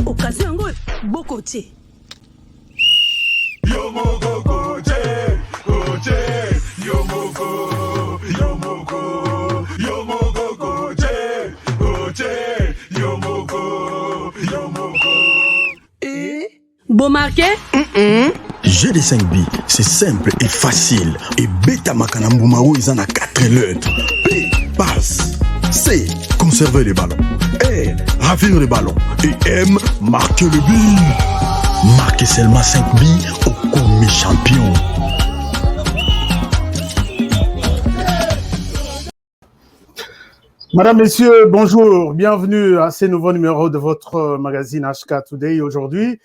occasion yango bokotie. Yomoko koche, koche, yomoko, yomoko, yomoko koche, koche, yomoko, yomoko. Et bon marqué? GD5B, c'est simple et facile. Et Beta Makanambumao, ils en a 4 lettres. P, passe. C, conserver les ballons. R, ravir les ballons. Et M, marquer le but. Marquez seulement 5 billes au commis champion. Madame, Messieurs, bonjour. Bienvenue à ce nouveau numéro de votre magazine HK Today aujourd'hui.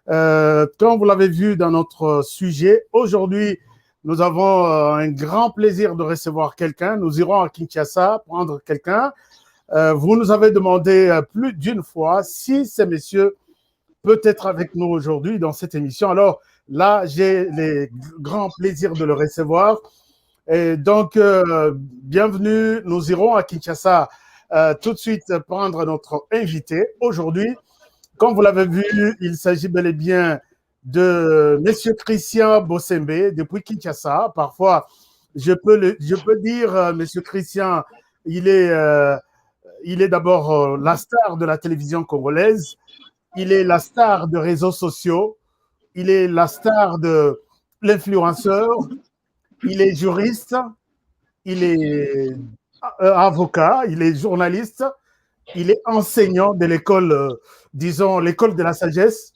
Comme vous l'avez vu dans notre sujet, aujourd'hui, nous avons un grand plaisir de recevoir quelqu'un. Nous irons à Kinshasa prendre quelqu'un. Vous nous avez demandé plus d'une fois si ce monsieur peut être avec nous aujourd'hui dans cette émission. Alors là, j'ai le grand plaisir de le recevoir. Et donc, bienvenue. Nous irons à Kinshasa tout de suite prendre notre invité aujourd'hui. Comme vous l'avez vu, il s'agit bel et bien de M. Christian Bosembe depuis Kinshasa. Parfois, je peux dire, M. Christian, il est d'abord la star de la télévision congolaise. Il est la star de réseaux sociaux. Il est la star de l'influenceur. Il est juriste. Il est avocat. Il est journaliste. Il est enseignant de l'école, disons, l'école de la sagesse.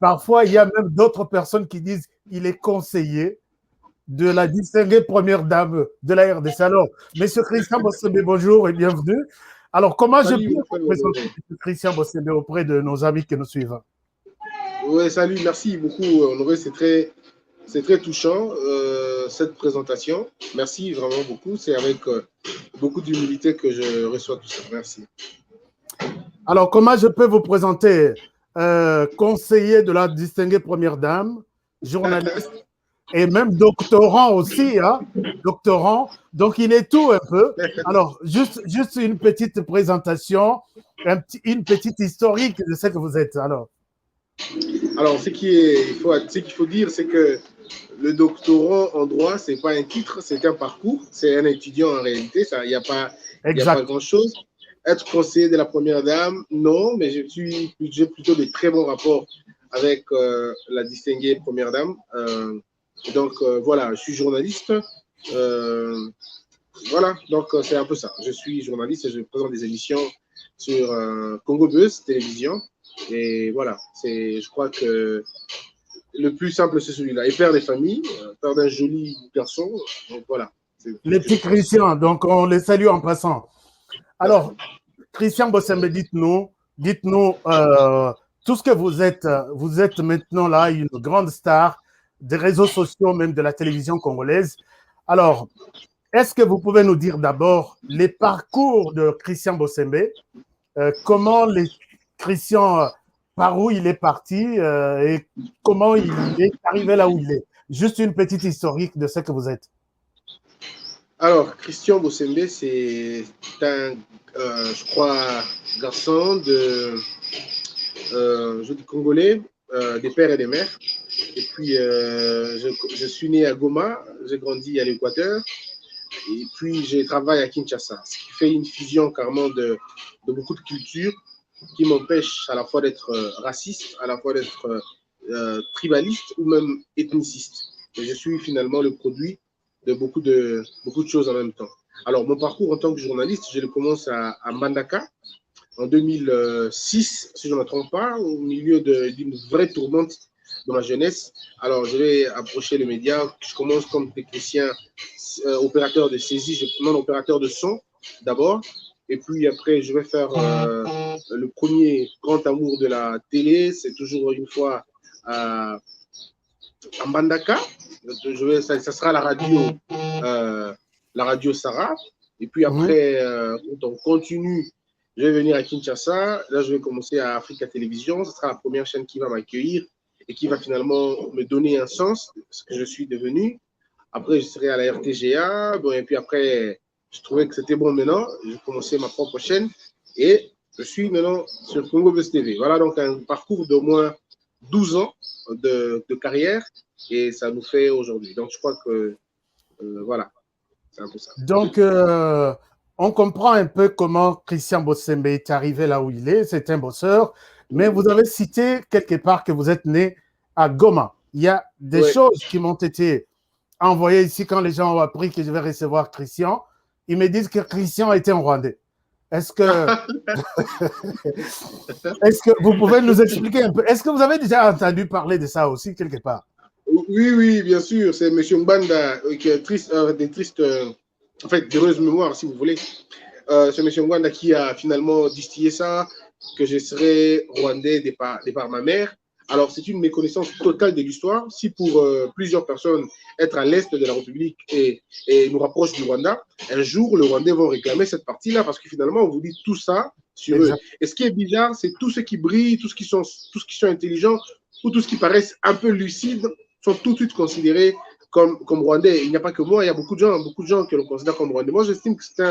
Parfois, il y a même d'autres personnes qui disent qu'il est conseiller de la distinguée première dame de la RDC. Alors, M. Christian Bosembe, bonjour et bienvenue. Alors, comment je peux vous présenter M. Christian Bosembe auprès de nos amis qui nous suivent? Oui, salut, merci beaucoup, Honoré, c'est très touchant, cette présentation. Merci vraiment beaucoup. C'est avec beaucoup d'humilité que je reçois tout ça. Merci. Alors, comment je peux vous présenter conseiller de la distinguée première dame, journaliste et même doctorant aussi, hein, doctorant. Donc, il est tout un peu. Alors, juste une petite présentation, une petite historique de ce que vous êtes. Alors, ce qu'il faut dire, c'est que le doctorat en droit, ce n'est pas un titre, c'est un parcours, c'est un étudiant en réalité, il n'y a pas grand-chose. Être conseiller de la première dame, non, mais j'ai plutôt de très bons rapports avec la distinguée première dame. Donc voilà, je suis journaliste. Voilà, donc c'est un peu ça. Je suis journaliste et je présente des émissions sur Congo Buzz télévision. Et voilà, je crois que le plus simple, c'est celui-là. Et père des familles, père d'un joli garçon. Donc voilà. Les petits Christians, donc on les salue en passant. Alors, Christian Bosembe, dites-nous tout ce que vous êtes maintenant là, une grande star des réseaux sociaux, même de la télévision congolaise. Alors, est-ce que vous pouvez nous dire d'abord les parcours de Christian Bosembe, comment Christian, par où il est parti et comment il est arrivé là où il est? Juste une petite historique de ce que vous êtes. Alors, Christian Bosembe, c'est un, je crois, garçon de Congolais, des pères et des mères. Et puis, je suis né à Goma, j'ai grandi à l'Équateur. Et puis, j'ai travaillé à Kinshasa, ce qui fait une fusion carrément de beaucoup de cultures qui m'empêche à la fois d'être raciste, à la fois d'être tribaliste ou même ethniciste. Et je suis finalement le produit de beaucoup de choses en même temps. Alors, mon parcours en tant que journaliste, je le commence à Mbandaka en 2006, si je ne me trompe pas, au milieu d'une vraie tourmente de ma jeunesse. Alors, je vais approcher les médias. Je commence comme technicien, opérateur de saisie, non opérateur de son d'abord. Et puis après, je vais faire le premier grand amour de la télé. C'est toujours une fois à Mbandaka. Ça sera la radio Sarah. Et puis après, quand on continue, je vais venir à Kinshasa. Là, je vais commencer à Africa Télévision. Ce sera la première chaîne qui va m'accueillir et qui va finalement me donner un sens, ce que je suis devenu. Après, je serai à la RTGA. Bon, et puis après, je trouvais que c'était bon maintenant. J'ai commencé ma propre chaîne. Et Je suis maintenant sur Congo Buzz TV. Voilà donc un parcours d'au moins 12 ans de carrière et ça nous fait aujourd'hui. Donc je crois que voilà, c'est un peu ça. Donc, on comprend un peu comment Christian Bossembe est arrivé là où il est. C'est un bosseur. Mais vous avez cité quelque part que vous êtes né à Goma. Il y a des choses qui m'ont été envoyées ici quand les gens ont appris que je vais recevoir Christian. Ils me disent que Christian était un Rwandais. Est-ce que vous pouvez nous expliquer un peu? Est-ce que vous avez déjà entendu parler de ça aussi quelque part? Oui, bien sûr. C'est M. Mbanda qui a des tristes, en fait, d'heureuse mémoire, si vous voulez. C'est M. Mbanda qui a finalement distillé ça, que je serais rwandais de par ma mère. Alors, c'est une méconnaissance totale de l'histoire. Si pour plusieurs personnes, être à l'est de la République et nous rapproche du Rwanda, un jour, les Rwandais vont réclamer cette partie-là parce que finalement, on vous dit tout ça sur eux. Et ce qui est bizarre, c'est tous ceux qui brillent, tous ceux qui sont intelligents ou tous ceux qui paraissent un peu lucides sont tout de suite considérés comme Rwandais. Il n'y a pas que moi, il y a beaucoup de gens que l'on considère comme Rwandais. Moi, j'estime que c'est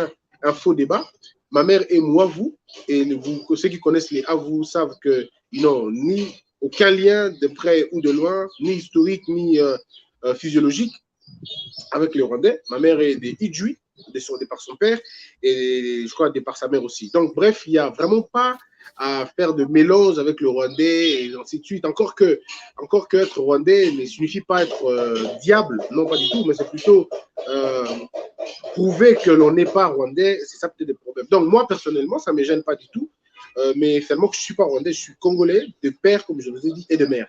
un faux débat. Ma mère est Mouavou, et ceux qui connaissent les Avou savent qu'ils n'ont ni aucun lien de près ou de loin, ni historique, ni physiologique avec les Rwandais. Ma mère est des Idjouis, de par son père, et je crois de par sa mère aussi. Donc, bref, il n'y a vraiment pas à faire de mélange avec le Rwandais et ainsi de suite. Encore que être Rwandais ne signifie pas être diable, non pas du tout, mais c'est plutôt prouver que l'on n'est pas Rwandais, c'est ça peut-être des problèmes. Donc moi, personnellement, ça ne me gêne pas du tout, mais seulement que je ne suis pas Rwandais, je suis Congolais, de père, comme je vous ai dit, et de mère.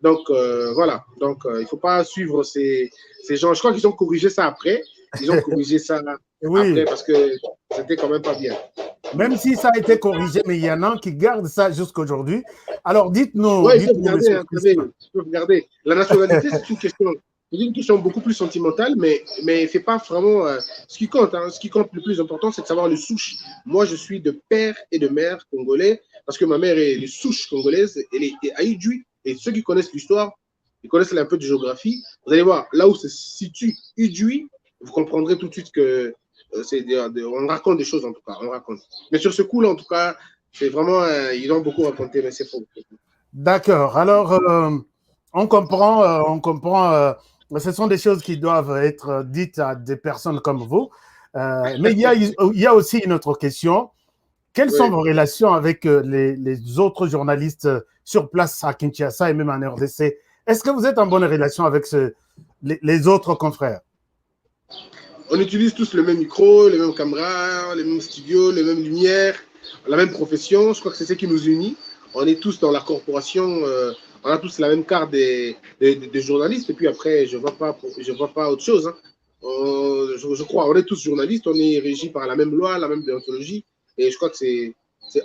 Donc voilà, donc il ne faut pas suivre ces gens. Je crois qu'ils ont corrigé ça après. Ils ont corrigé ça après parce que c'était quand même pas bien. Même si ça a été corrigé, mais il y en a qui gardent ça jusqu'à aujourd'hui. Alors dites-nous. Oui, il faut regarder. La nationalité, c'est une question beaucoup plus sentimentale, mais c'est pas vraiment ce qui compte. Hein. Ce qui compte le plus important, c'est de savoir les souches. Moi, je suis de père et de mère congolais parce que ma mère est les souches congolaises, elle est Aïdjoui. Et ceux qui connaissent l'histoire, ils connaissent un peu de géographie. Vous allez voir, là où se situe Idjoui, vous comprendrez tout de suite que on raconte des choses, en tout cas. On raconte. Mais sur ce coup-là, en tout cas, c'est vraiment, ils ont beaucoup raconté, mais c'est faux. D'accord. Alors, on comprend. Ce sont des choses qui doivent être dites à des personnes comme vous. Mais il y a aussi une autre question. Quelles sont vos relations avec les autres journalistes sur place à Kinshasa et même en RDC? Est-ce que vous êtes en bonne relation avec les autres confrères? On utilise tous le même micro, les mêmes caméras, les mêmes studios, les mêmes lumières, la même profession. Je crois que c'est ce qui nous unit. On est tous dans la corporation, on a tous la même carte des journalistes. Et puis après, je vois pas autre chose. Hein. Je crois, on est tous journalistes, on est régis par la même loi, la même déontologie. Et je crois que c'est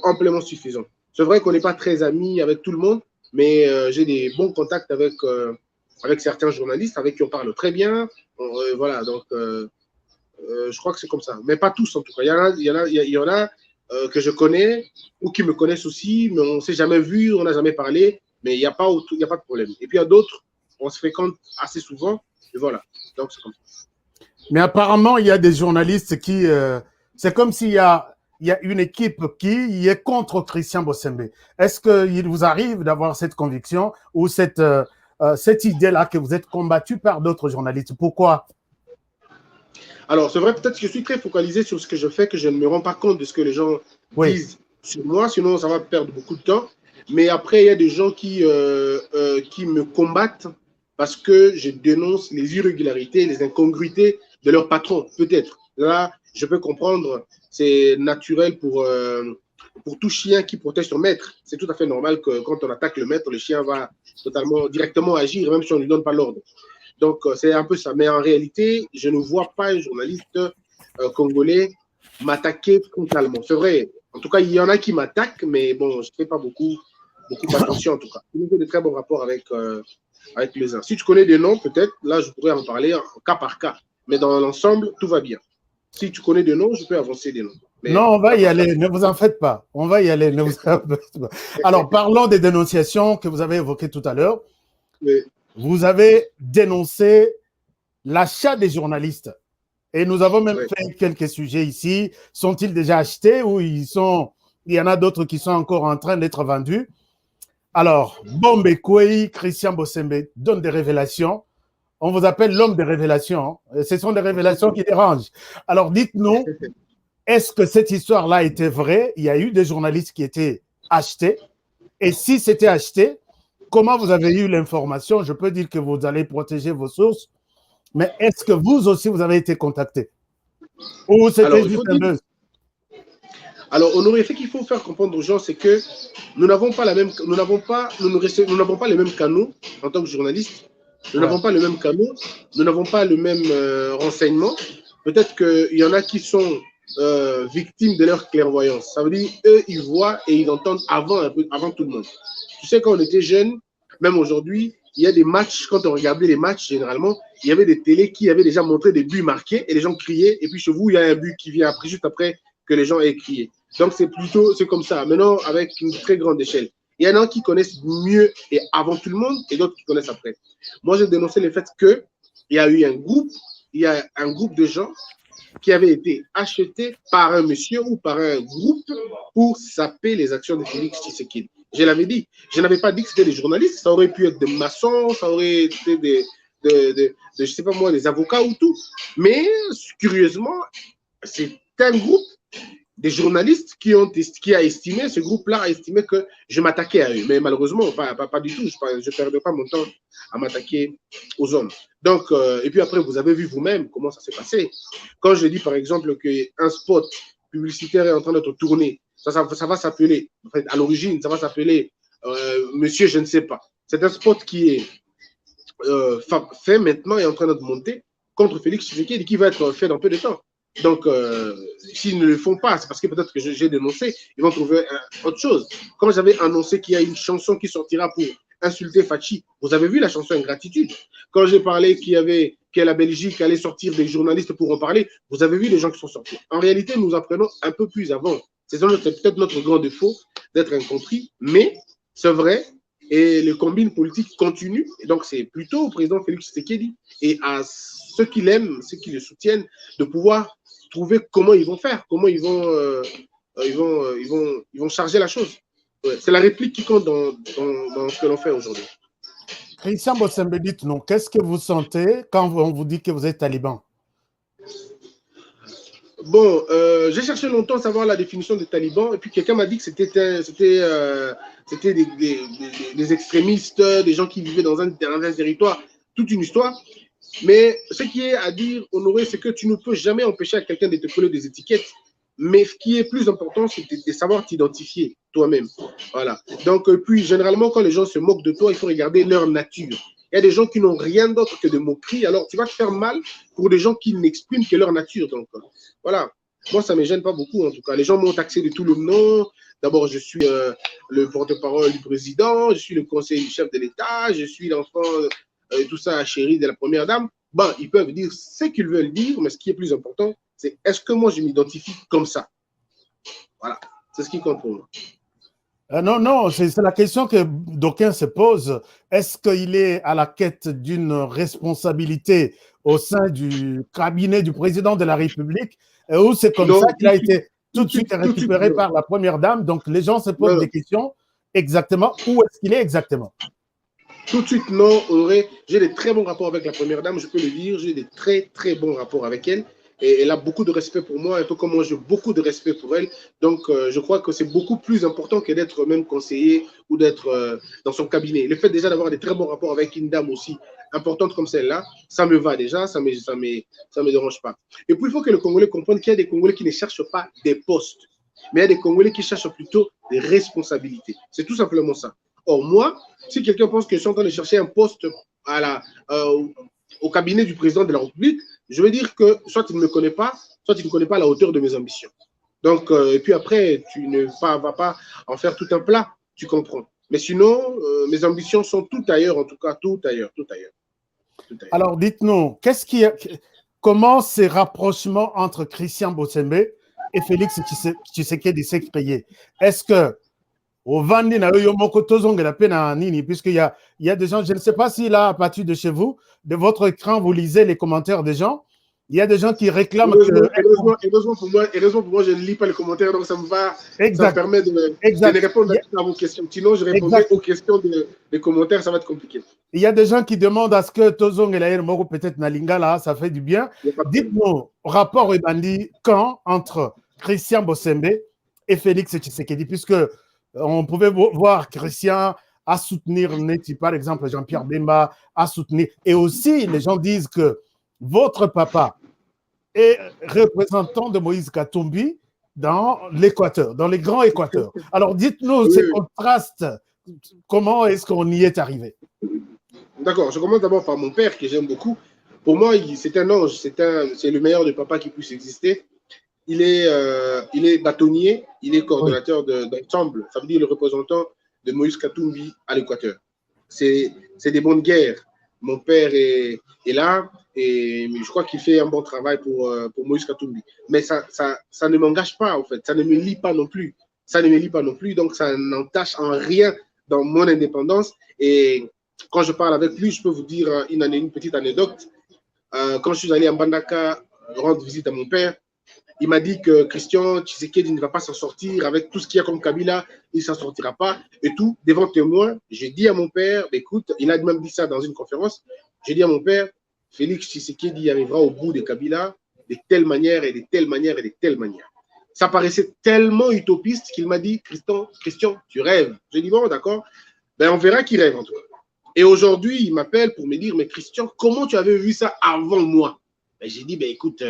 amplement suffisant. C'est vrai qu'on n'est pas très amis avec tout le monde, mais j'ai des bons contacts avec certains journalistes avec qui on parle très bien. Voilà, donc je crois que c'est comme ça. Mais pas tous en tout cas. Il y en a que je connais ou qui me connaissent aussi, mais on ne s'est jamais vu, on n'a jamais parlé, mais il n'y a pas de problème. Et puis il y a d'autres, on se fréquente assez souvent, et voilà. Donc c'est comme ça. Mais apparemment, il y a des journalistes qui... c'est comme s'il y a une équipe qui est contre Christian Bossembe. Est-ce qu'il vous arrive d'avoir cette conviction ou cette idée-là que vous êtes combattu par d'autres journalistes? Pourquoi? Alors, c'est vrai, peut-être que je suis très focalisé sur ce que je fais, que je ne me rends pas compte de ce que les gens disent sur moi, sinon ça va perdre beaucoup de temps. Mais après, il y a des gens qui me combattent parce que je dénonce les irrégularités, les incongruités de leur patron, peut-être. Là, je peux comprendre, c'est naturel pour tout chien qui protège son maître. C'est tout à fait normal que quand on attaque le maître, le chien va directement agir, même si on ne lui donne pas l'ordre. Donc, c'est un peu ça. Mais en réalité, je ne vois pas un journaliste congolais m'attaquer frontalement. C'est vrai. En tout cas, il y en a qui m'attaquent, mais bon, je ne fais pas beaucoup attention en tout cas. J'ai de très bons rapports avec les uns. Si tu connais des noms, peut-être, là, je pourrais en parler cas par cas. Mais dans l'ensemble, tout va bien. Si tu connais des noms, je peux avancer des noms. Mais non, on va y aller, ne vous en faites pas. On va y aller, ne vous en faites pas. Alors, parlons des dénonciations que vous avez évoquées tout à l'heure. Oui. Vous avez dénoncé l'achat des journalistes. Et nous avons même fait quelques sujets ici. Sont-ils déjà achetés ou ils sont Il y en a d'autres qui sont encore en train d'être vendus. Alors, Bombe Kwei, Christian Bossembe donne des révélations. On vous appelle l'homme des révélations. Hein. Ce sont des révélations qui dérangent. Alors, dites-nous, est-ce que cette histoire-là était vraie? Il y a eu des journalistes qui étaient achetés. Et si c'était acheté, comment vous avez eu l'information? Je peux dire que vous allez protéger vos sources, mais est-ce que vous aussi, vous avez été contacté? Ou c'était juste un buzz? Alors, Honoré, ce qu'il faut faire comprendre aux gens, c'est que nous n'avons pas la même, nous n'avons pas les mêmes canaux en tant que journalistes. Nous n'avons pas le même canot, nous n'avons pas le même renseignement. Peut-être qu'il y en a qui sont victimes de leur clairvoyance. Ça veut dire, eux, ils voient et ils entendent avant tout le monde. Tu sais, quand on était jeunes, même aujourd'hui, il y a des matchs, quand on regardait les matchs, généralement, il y avait des télés qui avaient déjà montré des buts marqués et les gens criaient. Et puis chez vous, il y a un but qui vient après, juste après que les gens aient crié. Donc, c'est comme ça. Maintenant, avec une très grande échelle. Il y en a qui connaissent mieux et avant tout le monde et d'autres qui connaissent après. Moi, j'ai dénoncé le fait qu'il y a eu un groupe de gens qui avaient été achetés par un monsieur ou par un groupe pour saper les actions de Félix Tshisekedi. Je l'avais dit. Je n'avais pas dit que c'était des journalistes. Ça aurait pu être des maçons, ça aurait été je sais pas moi, des avocats ou tout. Mais, curieusement, c'est un groupe des journalistes qui a estimé, ce groupe-là a estimé que je m'attaquais à eux. Mais malheureusement, pas du tout. Je ne perdais pas mon temps à m'attaquer aux hommes. Donc, et puis après, vous avez vu vous-même comment ça s'est passé. Quand je dis, par exemple, qu'un spot publicitaire est en train d'être tourné, ça va s'appeler, en fait, à l'origine, ça va s'appeler Monsieur, je ne sais pas. C'est un spot qui est fait maintenant et en train d'être monté contre Félix Tshisekedi qui va être fait dans peu de temps. Donc, s'ils ne le font pas, c'est parce que peut-être que j'ai dénoncé, ils vont trouver autre chose. Quand j'avais annoncé qu'il y a une chanson qui sortira pour insulter Fachi, vous avez vu la chanson Ingratitude. Quand j'ai parlé que la Belgique allait sortir des journalistes pour en parler, vous avez vu les gens qui sont sortis. En réalité, nous apprenons un peu plus avant. C'est peut-être notre grand défaut d'être incompris, mais c'est vrai. Et le combine politique continue. Et donc, c'est plutôt au président Félix Tshisekedi et à ceux qui l'aiment, ceux qui le soutiennent, de pouvoir trouver comment ils vont faire, comment ils vont charger la chose. Ouais. C'est la réplique qui compte dans ce que l'on fait aujourd'hui. Christian Bossembe, dites-nous, qu'est-ce que vous sentez quand on vous dit que vous êtes taliban? Bon, j'ai cherché longtemps à savoir la définition de taliban, et puis quelqu'un m'a dit que c'était des extrémistes, des gens qui vivaient dans un territoire, toute une histoire. Mais ce qui est à dire, Honoré, c'est que tu ne peux jamais empêcher à quelqu'un de te coller des étiquettes. Mais ce qui est plus important, c'est de savoir t'identifier toi-même. Voilà. Donc, puis, généralement, quand les gens se moquent de toi, il faut regarder leur nature. Il y a des gens qui n'ont rien d'autre que de moqueries. Alors, tu vas te faire mal pour des gens qui n'expriment que leur nature. Donc, voilà. Moi, ça ne me gêne pas beaucoup, en tout cas. Les gens m'ont taxé de tout le nom. D'abord, je suis le porte-parole du président, je suis le conseiller du chef de l'État, je suis l'enfant... tout ça, chérie de la première dame, bon, ils peuvent dire ce qu'ils veulent dire, mais ce qui est plus important, c'est est-ce que moi je m'identifie comme ça? Voilà, c'est ce qui compte pour moi. Non, c'est la question que d'aucuns se posent. Est-ce qu'il est à la quête d'une responsabilité au sein du cabinet du président de la République ou c'est comme ça qu'il a été tout de suite récupéré par la première dame? Donc les gens se posent des questions exactement où est-ce qu'il est exactement? Tout de suite, non, Honoré. J'ai des très bons rapports avec la première dame, je peux le dire. J'ai des très, très bons rapports avec elle. Et elle a beaucoup de respect pour moi, un peu comme moi, j'ai beaucoup de respect pour elle. Donc, je crois que c'est beaucoup plus important que d'être même conseiller ou d'être dans son cabinet. Le fait déjà d'avoir des très bons rapports avec une dame aussi importante comme celle-là, ça me va déjà, ça me dérange pas. Et puis, il faut que le Congolais comprenne qu'il y a des Congolais qui ne cherchent pas des postes, mais il y a des Congolais qui cherchent plutôt des responsabilités. C'est tout simplement ça. Or, moi, si quelqu'un pense que je suis en train de chercher un poste au cabinet du président de la République, je veux dire que soit il ne me connaît pas, soit il ne connaît pas la hauteur de mes ambitions. Donc, et puis après, tu ne vas pas en faire tout un plat, tu comprends. Mais sinon, mes ambitions sont tout ailleurs, en tout cas, tout ailleurs. Alors, dites-nous, comment ces rapprochements entre Christian Bossembe et Félix Tshisekedi s'est créé? Est-ce que au Vandi na yo moko tozongela pe na nini, puisqu'il y a des gens, je ne sais pas si là, à partir de chez vous, de votre écran, vous lisez les commentaires des gens. Il y a des gens qui réclament heureusement pour moi, je ne lis pas les commentaires, donc ça me permet de répondre à vos questions. Sinon, je répondrai aux questions des commentaires, ça va être compliqué. Il y a des gens qui demandent à ce que Tozong et la Moro, peut-être Nalinga, là, ça fait du bien. Dites-nous, rapport Ebandi, quand entre Christian Bossembe et Félix Tshisekedi, puisque on pouvait voir Christian à soutenir Neti, par exemple, Jean-Pierre Bemba, à soutenir. Et aussi, les gens disent que votre papa est représentant de Moïse Katumbi dans l'Équateur, dans les grands Équateurs. Alors, dites-nous ces contrastes, comment est-ce qu'on y est arrivé? D'accord, je commence d'abord par mon père, que j'aime beaucoup. Pour moi, c'est un ange, c'est le meilleur de papa qui puisse exister. Il est bâtonnier, il est coordonnateur d'ensemble, ça veut dire le représentant de Moïse Katumbi à l'Équateur. C'est des bons de guerre. Mon père est là et je crois qu'il fait un bon travail pour Moïse Katumbi. Mais ça ne m'engage pas, en fait. Ça ne me lie pas non plus. Donc ça n'entache en rien dans mon indépendance. Et quand je parle avec lui, je peux vous dire une petite anecdote. Quand je suis allé à Mbandaka rendre visite à mon père, il m'a dit que Christian Tshisekedi ne va pas s'en sortir avec tout ce qu'il y a comme Kabila, il ne s'en sortira pas et tout. Devant témoin, j'ai dit à mon père, écoute, il a même dit ça dans une conférence, j'ai dit à mon père, Félix Tshisekedi arrivera au bout de Kabila de telle manière et de telle manière et de telle manière. Ça paraissait tellement utopiste qu'il m'a dit, Christian, tu rêves. J'ai dit, bon, d'accord, ben, on verra qui rêve en tout cas. Et aujourd'hui, il m'appelle pour me dire, mais Christian, comment tu avais vu ça avant moi? Ben, j'ai dit, ben, écoute,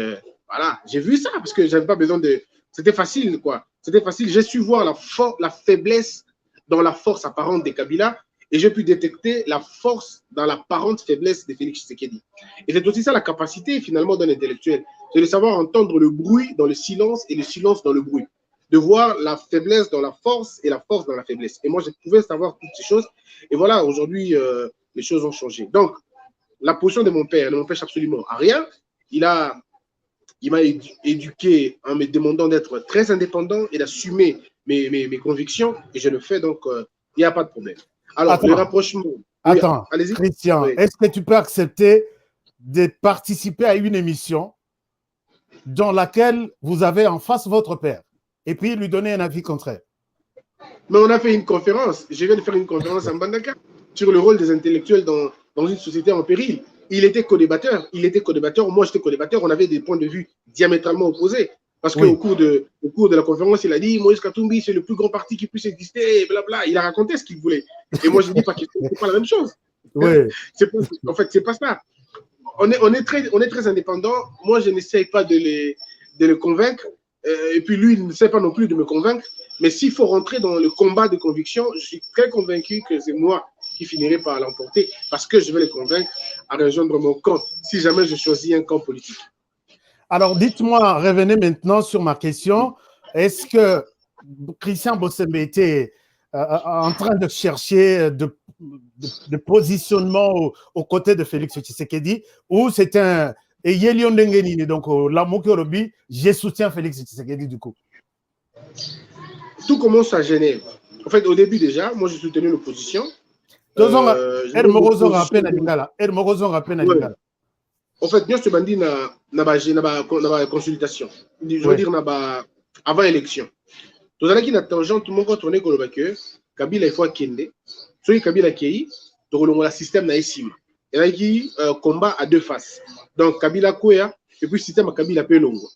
voilà, j'ai vu ça parce que j'avais pas besoin de... C'était facile, quoi. C'était facile. J'ai su voir la faiblesse dans la force apparente des Kabila et j'ai pu détecter la force dans l'apparente faiblesse de Félix Tshisekedi. Et c'est aussi ça la capacité, finalement, d'un intellectuel. C'est de savoir entendre le bruit dans le silence et le silence dans le bruit. De voir la faiblesse dans la force et la force dans la faiblesse. Et moi, je pouvais savoir toutes ces choses. Et voilà, aujourd'hui, les choses ont changé. Donc, la position de mon père ne m'empêche absolument à rien. Il m'a éduqué en me demandant d'être très indépendant et d'assumer mes convictions. Et je le fais, donc il n'y a pas de problème. Alors, le rapprochement... Attends, oui, Christian, oui. Est-ce que tu peux accepter de participer à une émission dans laquelle vous avez en face votre père et puis lui donner un avis contraire? Mais on a fait une conférence. Je viens de faire une conférence à Mbandaka sur le rôle des intellectuels dans une société en péril. Il était co-débatteur, moi j'étais co-débatteur, on avait des points de vue diamétralement opposés. Parce qu'au cours de la conférence, il a dit Moïse Katumbi, c'est le plus grand parti qui puisse exister, blabla. Il a raconté ce qu'il voulait. Et moi, je dis pas que c'est pas la même chose. Oui. En fait, c'est pas ça. On est très indépendant. Moi, je n'essaye pas de les convaincre. Et puis lui, il ne sait pas non plus de me convaincre. Mais s'il faut rentrer dans le combat de conviction, je suis très convaincu que c'est moi qui finirai par l'emporter parce que je vais les convaincre à rejoindre mon camp si jamais je choisis un camp politique. Alors, dites-moi, revenez maintenant sur ma question. Est-ce que Christian Bossembe était en train de chercher de positionnement aux côtés de Félix Tshisekedi ou c'est un Yelion Dengenini, donc Lamokorobi, je soutiens Félix Tshisekedi du coup? Tout commence à Genève. En fait, au début déjà, moi j'ai soutenu l'opposition. En fait, nous sommes dans consultation. Je veux dire, avant l'élection. Tout à l'heure, il y a tangente, tout le monde va tourner comme le Kabila, il faut Kende. Celui Kabila qui est, le système n'a pas. Et là, il y a combat à deux faces. Donc, Kabila Kouya, et puis le système Kabila Pelongo.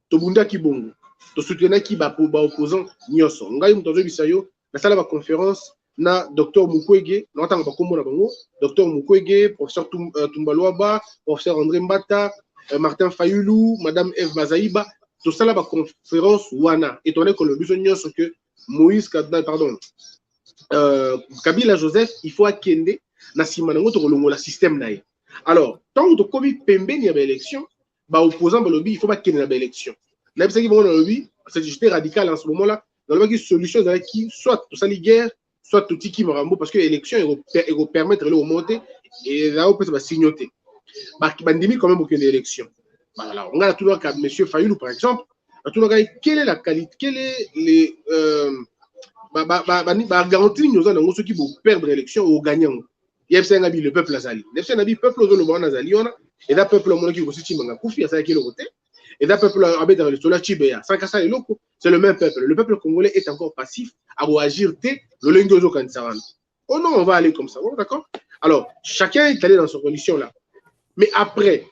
Tobunda Kibongo. To soutenir qui ba opposant nyoso. Ngai mutazo bisayo, la salle de conférence na Dr Mukwege, na tanga bakombo na bango, Dr Mukwege, professeur Tumbalouaba, professeur André Mbata, Martin Fayulu, Madame Eve Mazaïba, tout ça là ba conférence wana. Étonné que le besoin nyoso que Moïse Kabila Joseph, il faut akende na simanango to kolongo la système nae. Alors, tant que Covid pembeni ya élection, ba opposant ba lobby, il faut pas kende na élection. J'étais radical en ce moment-là. Dans le solution qui soit tout ça les guerres, soit tout qui me rambo parce que l'élection elle va permettre de remonter et là on peut se signoter. Bah qui bandimi quand même aucune élection. Voilà, on a tout le cas monsieur Fayulu par exemple, tout le cas quelle est la qualité, quelle est les garantie nous avons ceux qui vont perdre l'élection ou gagnant. Il y a le peuple azali. Le peuple azali on a Et là, peuple, mon qui aussi Timanga Koufi, ça qui le côté. Et là, peuple, Abed Sola Chibéa, Sankasa et Loko, c'est le même peuple. Le peuple congolais est encore passif à réagir, le Lengozo Kansaran. Oh non, on va aller comme ça, bon, d'accord? Alors, chacun est allé dans son condition là. Mais après,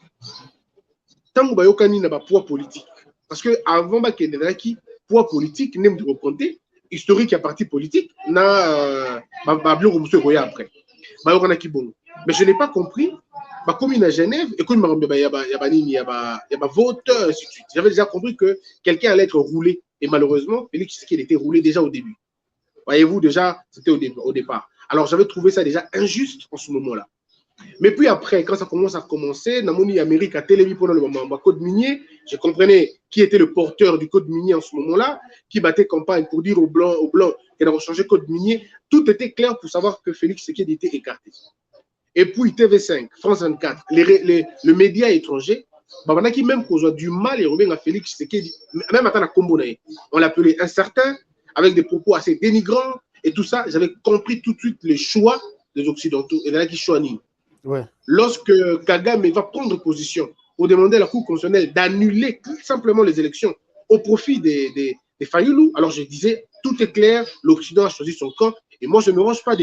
tant que Bayokani n'a pas poids politique, parce que avant qu'il y ait poids politique, n'aime de représenter, historique et parti politique, n'a pas après. Mais je n'ai pas compris, comme il à Genève, et comme il y a vote, ainsi de suite. J'avais déjà compris que quelqu'un allait être roulé, et malheureusement, Félix Tshisekedi était roulé déjà au début. Voyez-vous, déjà, c'était au départ. Alors, j'avais trouvé ça déjà injuste en ce moment-là. Mais puis après, quand ça commence à commencer, Namoni Amérique a télévisé pendant le moment code minier. Je comprenais qui était le porteur du code minier en ce moment-là, qui battait campagne pour dire aux Blancs qu'il allait changer code minier. Tout était clair pour savoir que Félix Tshisekedi était écarté. Et puis TV5, France 24, le média étranger, qui même qu'on a du mal et revient à Félix Tshisekedi, même à Kombonaï, on l'appelait incertain, avec des propos assez dénigrants et tout ça. J'avais compris tout de suite les choix des Occidentaux et là qui choisissent. Ouais. Lorsque Kagame va prendre position pour demander à la Cour constitutionnelle d'annuler tout simplement les élections au profit des Fayoulou, alors je disais, tout est clair, l'Occident a choisi son camp et moi je ne me range pas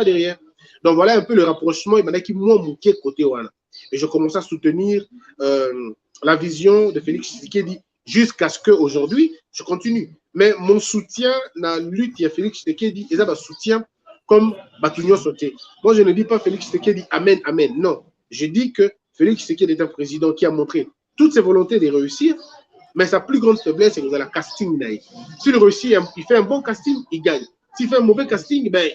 derrière. Donc voilà un peu le rapprochement, il m'a dit qu'il m'a manqué côté Wana. Et je commençais à soutenir la vision de Félix Tshisekedi jusqu'à ce qu'aujourd'hui, je continue. Mais mon soutien dans la lutte à Félix Tshisekedi, et ça, soutien comme Batugno Sauté. Moi, je ne dis pas Félix Tshisekedi, amen, amen. Non, je dis que Félix Tshisekedi est un président qui a montré toutes ses volontés de réussir, mais sa plus grande faiblesse, c'est que dans la casting. S'il réussit, il fait un bon casting, il gagne. S'il fait un mauvais casting, ben,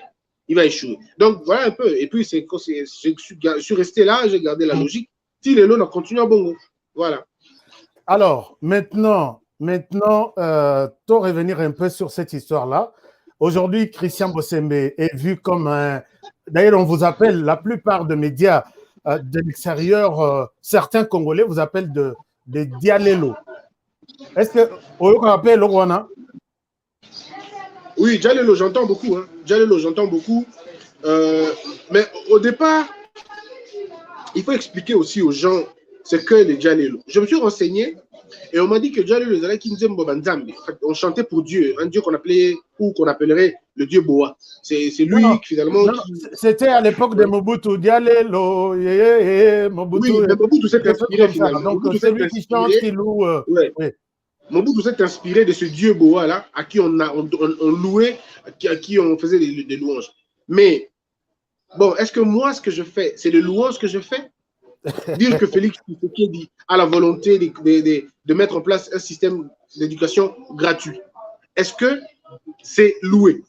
il va échouer. Donc, voilà un peu. Et puis, je suis resté là, j'ai gardé la logique. Si les lots ont continué à bongo. Voilà. Alors, maintenant, pour revenir un peu sur cette histoire-là, aujourd'hui, Christian Bossembe est vu comme un... D'ailleurs, on vous appelle, la plupart des médias de l'extérieur, certains Congolais vous appellent de Dialelo. Est-ce que on appelle Rwanda? Oui, Dialelo, j'entends beaucoup. Hein. Dialelo, j'entends beaucoup. Mais au départ, il faut expliquer aussi aux gens ce que les Dialelo. Je me suis renseigné et on m'a dit que Dialelo, on chantait pour Dieu, un Dieu qu'on appelait ou qu'on appellerait le Dieu Boa. C'est lui finalement. C'était à l'époque de Mobutu, Dialelo, Mobutu. Oui, mais Mobutu s'est inspiré finalement. Donc c'est lui qui chante, qui loue. Ouais. Mobutu s'est inspiré de ce Dieu Boa là, à qui on louait, à qui on faisait des louanges. Mais bon, est-ce que moi, ce que je fais, c'est des louanges que je fais? Dire que Félix Tshisekedi a la volonté de mettre en place un système d'éducation gratuit. Est-ce que c'est loué?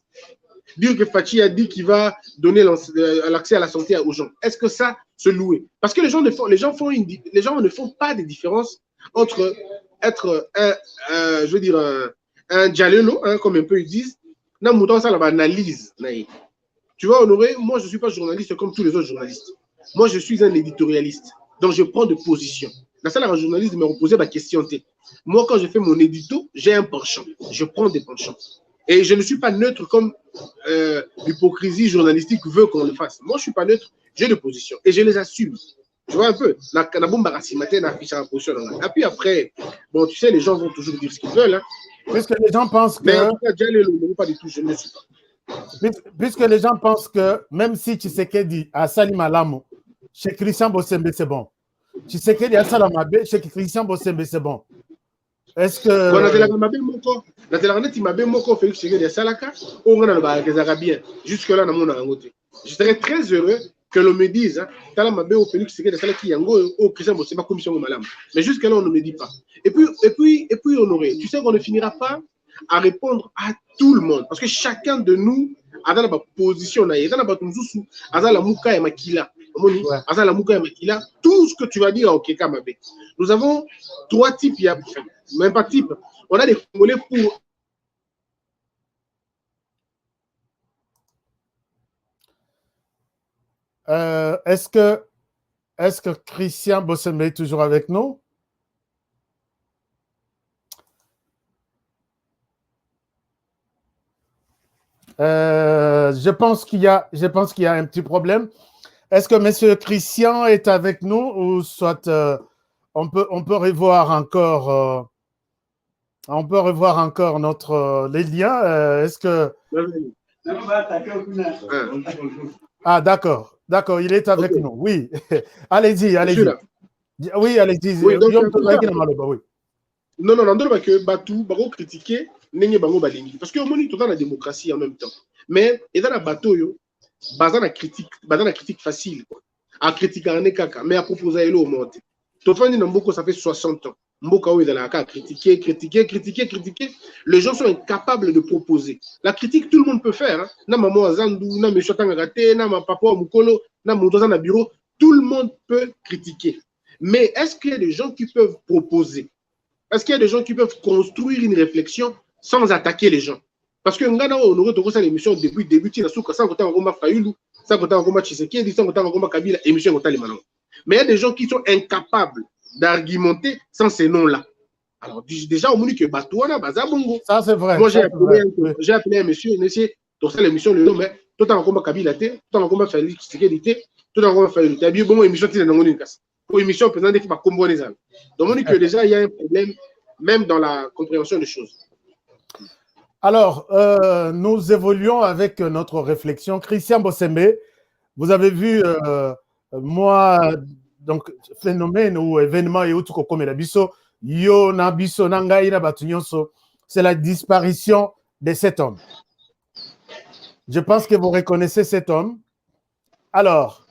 Dire que Fachi a dit qu'il va donner l'accès à la santé aux gens. Est-ce que ça, c'est loué? Parce que les gens ne font pas de différence entre être un dialelo, hein, comme un peu ils disent, analyse. Tu vois, Honoré, moi, je ne suis pas journaliste comme tous les autres journalistes. Moi, je suis un éditorialiste. Donc, je prends de position. Dans ça, la journaliste me reposait ma question. Moi, quand je fais mon édito, j'ai un penchant. Je prends des penchants. Et je ne suis pas neutre comme l'hypocrisie journalistique veut qu'on le fasse. Moi, je ne suis pas neutre. J'ai des positions. Et je les assume. Tu vois un peu. Et puis après, bon, tu sais, les gens vont toujours dire ce qu'ils veulent. Hein. Puisque les gens pensent que... Mais en tout cas, pas du tout, je ne le suis pas. Puisque les gens pensent que même si Tshisekedi a Sali Malamo, chez Christian Bossembe, c'est bon. Tshisekedi a Salamabe, chez Christian Bossembe, c'est bon. Est-ce que... Je serais très heureux que l'on me dise, hein, mais jusque-là, on ne me dit pas. Et puis, Honoré, tu sais qu'on ne finira pas à répondre à tout le monde. Parce que chacun de nous a dans la position, tout ce que tu vas dire à Okeka Mabe. Nous avons 3 types, même pas types. On a des Congolais pour... Est-ce que Christian Bossembe est toujours avec nous? Je pense qu'il y a un petit problème. Est-ce que M. Christian est avec nous ou soit on peut revoir encore les liens. Est-ce que ah d'accord, il est avec nous. Oui, allez-y. Oui, allez-y. Oui, donc, oui. Non, que Batou, Baro critiquer, n'est pas balingi. Parce que au moins, tout dans la démocratie en même temps. Mais, et dans la bateau, basant la critique facile, quoi. À critiquer un kaka, mais à proposer au monde. Tofani Namboko, ça fait 60 ans. Mboka est dans la cas, critiquer. Les gens sont incapables de proposer. La critique, tout le monde peut faire. Hein. Na maman Azandou, na monsieur Tangaraté, na ma papa Mukolo, na Moutouza na bureau. Tout le monde peut critiquer. Mais est-ce qu'il y a des gens qui peuvent proposer? Est-ce qu'il y a des gens qui peuvent construire une réflexion sans attaquer les gens? Parce que Ngana, on aurait trouvé ça l'émission depuis le début, sans compter en Fayoulou, sans compter en Tshisekedi, sans compter en Kabila, émission les Manon. Mais il y a des gens qui sont incapables d'argumenter sans ces noms-là. Alors, déjà, au moment que Batouana, Bazabongo. Ça, c'est vrai. Moi, j'ai appelé un monsieur, dans cette émission, le nom, mais tout en combat Kabila, tout en combat Félix Tshisekedi, tout en combat Félix. Tu as vu, bon, émission, tu es dans mon casse. Pour émission, président qui va combo les âmes. Donc, on dit que déjà, il y a un problème, même dans la compréhension des choses. Alors, nous évoluons avec notre réflexion. Christian Bossembe, vous avez vu, moi, donc, phénomène ou événement, et tout comme la biso, yo na biso nanga ina batunyonso, c'est la disparition de cet homme. Je pense que vous reconnaissez cet homme. Alors,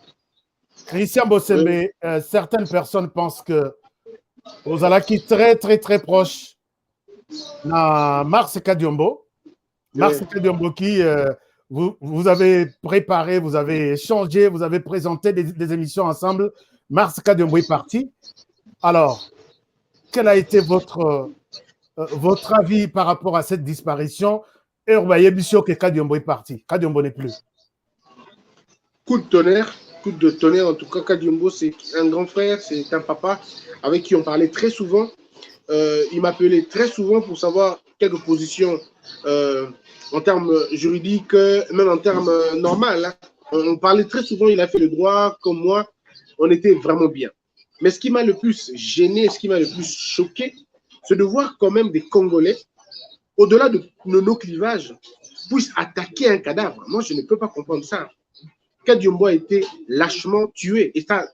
Christian Bossembe, certaines personnes pensent que vous allez très proche na Mars Kadiombo. Mars Kadiombo qui, vous avez préparé, vous avez échangé, vous avez présenté des émissions ensemble. Mars Kadiombo est parti. Alors, quel a été votre avis par rapport à cette disparition? Et on va y que Kadiombo est parti. Kadiombo n'est plus. Coup de tonnerre, en tout cas, Kadiombo, c'est un grand frère, c'est un papa avec qui on parlait très souvent. Il m'appelait très souvent pour savoir quelques positions en termes juridiques, même en termes normaux. Hein. On parlait très souvent, il a fait le droit comme moi, on était vraiment bien. Mais ce qui m'a le plus gêné, ce qui m'a le plus choqué, c'est de voir quand même des Congolais, au-delà de nos clivages, puissent attaquer un cadavre. Moi, je ne peux pas comprendre ça. Kadiombo a été lâchement tué. Et ça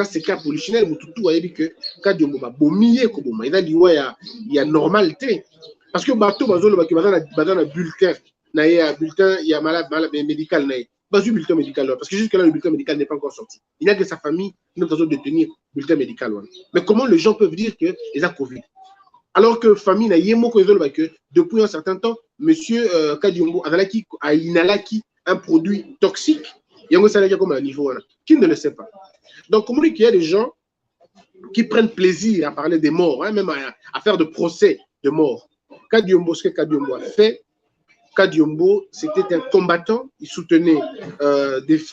c'est cas polichinelle, mais tout a dit que Kadiombo va bomiller. Il a dit, ouais, il y a normalité. Parce que bateau, dans le bulletin, il y a malade médical. Bulletin médical. Parce que jusque-là, le bulletin médical n'est pas encore sorti. Il n'y a que sa famille qui n'a pas besoin de tenir le bulletin médical. Mais comment les gens peuvent dire qu'ils ont Covid? Alors que famille n'a que depuis un certain temps, monsieur Kadiombo a inhalé un produit toxique. Il y a un salaire comme un niveau. Qui ne le sait pas? Donc, comment il y a des gens qui prennent plaisir à parler des morts, hein, même à faire de procès de morts. Kadiombo, ce que Kadiombo a fait, Kadiombo, c'était un combattant, il soutenait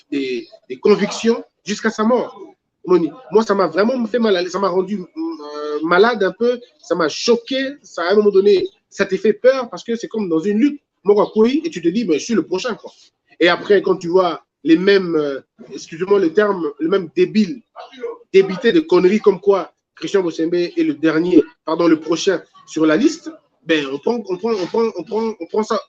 des convictions jusqu'à sa mort. Moi, ça m'a vraiment fait mal, ça m'a rendu malade un peu, ça m'a choqué, ça à un moment donné, ça t'a fait peur parce que c'est comme dans une lutte, et tu te dis, ben, je suis le prochain, quoi. Et après, quand tu vois les mêmes, excusez-moi le terme, le même débité de conneries comme quoi Christian Bossembe est le dernier, pardon, le prochain sur la liste, ben, on prend ça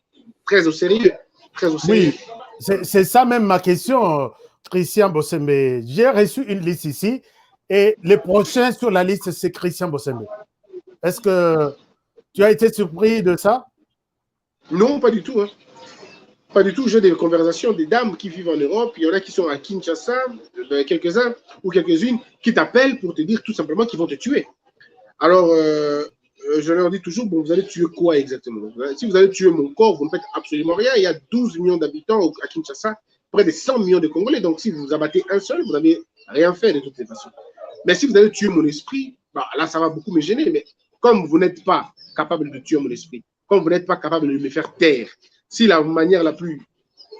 très au sérieux. Très au sérieux. Oui, c'est ça même ma question, Christian Bossembe. J'ai reçu une liste ici et le prochain sur la liste, c'est Christian Bossembe. Est-ce que tu as été surpris de ça? Non, pas du tout. Hein. Pas du tout. J'ai des conversations des dames qui vivent en Europe. Il y en a qui sont à Kinshasa, quelques-uns ou quelques-unes qui t'appellent pour te dire tout simplement qu'ils vont te tuer. Alors, je leur dis toujours, bon, vous allez tuer quoi exactement? Si vous allez tuer mon corps, vous ne faites absolument rien. Il y a 12 millions d'habitants à Kinshasa, près de 100 millions de Congolais. Donc, si vous abattez un seul, vous n'avez rien fait de toutes les façons. Mais si vous allez tuer mon esprit, bah, là, ça va beaucoup me gêner. Mais comme vous n'êtes pas capable de tuer mon esprit, comme vous n'êtes pas capable de me faire taire, si la manière la plus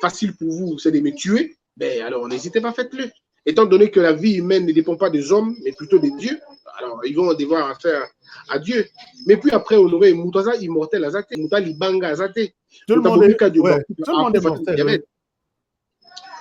facile pour vous, c'est de me tuer, ben alors n'hésitez pas, faites-le. Étant donné que la vie humaine ne dépend pas des hommes, mais plutôt des dieux, alors ils vont devoir affaire à Dieu. Mais puis après, on aurait Moutaza immortel Azate, Mouta Libanga Azate. Tout le monde est mortel.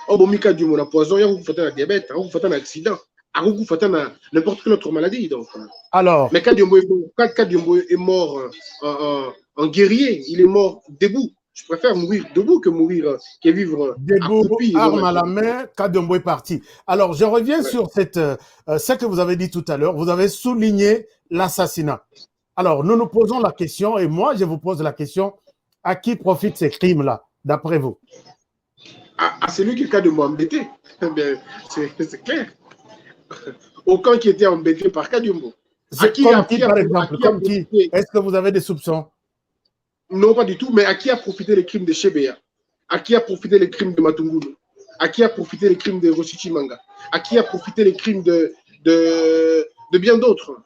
Oh, bon, Mika du mon poison, il y a un diabète, il y a un accident, il y a n'importe quelle autre maladie. Donc. Alors, Mais Kadiombo est mort en guerrier, il est mort debout. Je préfère mourir debout que mourir, que vivre debout, accroupi. arme à la main, Kadiombo est parti. Alors, je reviens sur ce que vous avez dit tout à l'heure. Vous avez souligné l'assassinat. Alors, nous nous posons la question, et moi, je vous pose la question, à qui profitent ces crimes-là, d'après vous? À celui qui est Kadiombo embêté. C'est clair. Aucun qui était embêté par Kadiombo. Par exemple, comme qui? Est-ce que vous avez des soupçons? Non, pas du tout, mais à qui a profité les crimes de Chebea? À qui a profité les crimes de Matungulu? À qui a profité les crimes de Rosichimanga? À qui a profité les crimes de bien d'autres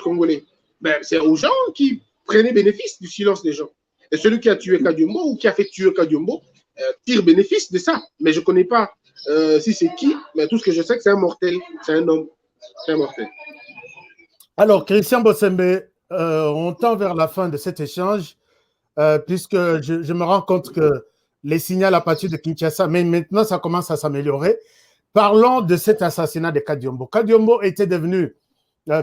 Congolais? Ben, c'est aux gens qui prenaient bénéfice du silence des gens. Et celui qui a tué Kadiombo ou qui a fait tuer Kadiombo tire bénéfice de ça. Mais je ne connais pas si c'est qui, mais tout ce que je sais, c'est que c'est un mortel, c'est un homme, c'est un mortel. Alors, Christian Bossembe, on tend vers la fin de cet échange, puisque je me rends compte que les signaux à partir de Kinshasa, mais maintenant ça commence à s'améliorer. Parlons de cet assassinat de Kadiombo. Kadiombo était devenu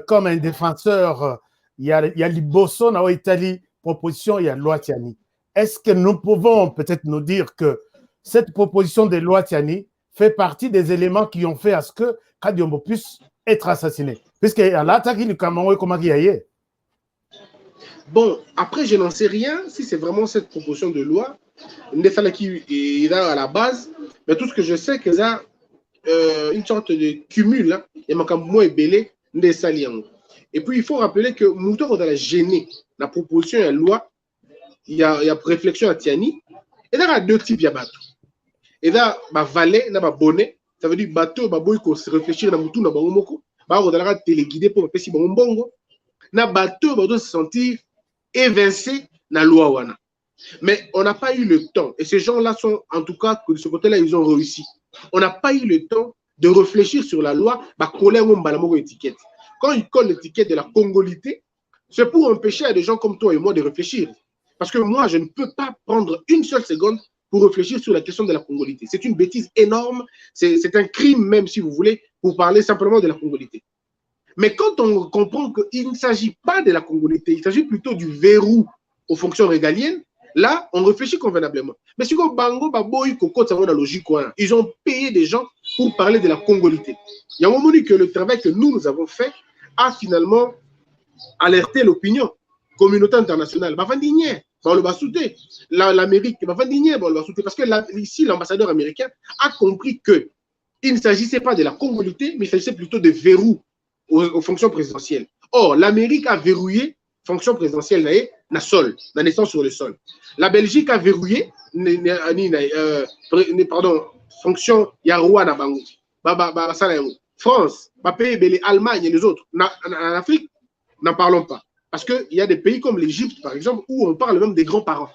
comme un défenseur, il y a Liboso, dans l'Italie, proposition, il y a loi Tiani. Est-ce que nous pouvons peut-être nous dire que cette proposition de loi Tiani fait partie des éléments qui ont fait à ce que Kadiombo puisse être assassiné? Puisque l'attaque du Cameroun, comment il y a? Bon, après, je n'en sais rien si c'est vraiment cette proposition de loi. Il est à la base, mais tout ce que je sais, c'est qu'il y a une sorte de cumul. Il y a moins belé des saliens. Et puis, il faut rappeler que Mouton dans la gêné, la proposition de la loi, il y a réflexion à Tiani. Et là, il y a deux types de bateaux. Et là, il y a valet, il y a bonnet. Ça veut dire bateau, il faut se réfléchir dans Mouton, dans Moko. Il y a téléguidé pour faire si bon bongo. Na bateau, il doit se sentir évincé dans la loi wana. Mais on n'a pas eu le temps, et ces gens-là sont, en tout cas, de ce côté-là, ils ont réussi. On n'a pas eu le temps de réfléchir sur la loi, coller une étiquette. Quand ils collent l'étiquette de la congolité, c'est pour empêcher à des gens comme toi et moi de réfléchir. Parce que moi, je ne peux pas prendre une seule seconde pour réfléchir sur la question de la congolité. C'est une bêtise énorme, c'est un crime même, si vous voulez, pour parler simplement de la congolité. Mais quand on comprend qu'il ne s'agit pas de la congolité, il s'agit plutôt du verrou aux fonctions régaliennes, là, on réfléchit convenablement. Mais si on bango, baboy, coco, ça va dans la logique, ils ont payé des gens pour parler de la congolité. Il y a un moment donné que le travail que nous avons fait a finalement alerté l'opinion, communauté internationale. L'Amérique, parce que ici, l'ambassadeur américain a compris qu'il ne s'agissait pas de la congolité, mais il s'agissait plutôt de verrou aux fonctions présidentielles. Or, l'Amérique a verrouillé fonction présidentielle na sol, na naissance sur le sol. La Belgique a verrouillé fonction ya roi na bango. France, pays, Allemagne et les autres. En Afrique, n'en parlons pas. Parce qu'il y a des pays comme l'Égypte, par exemple, où on parle même des grands-parents.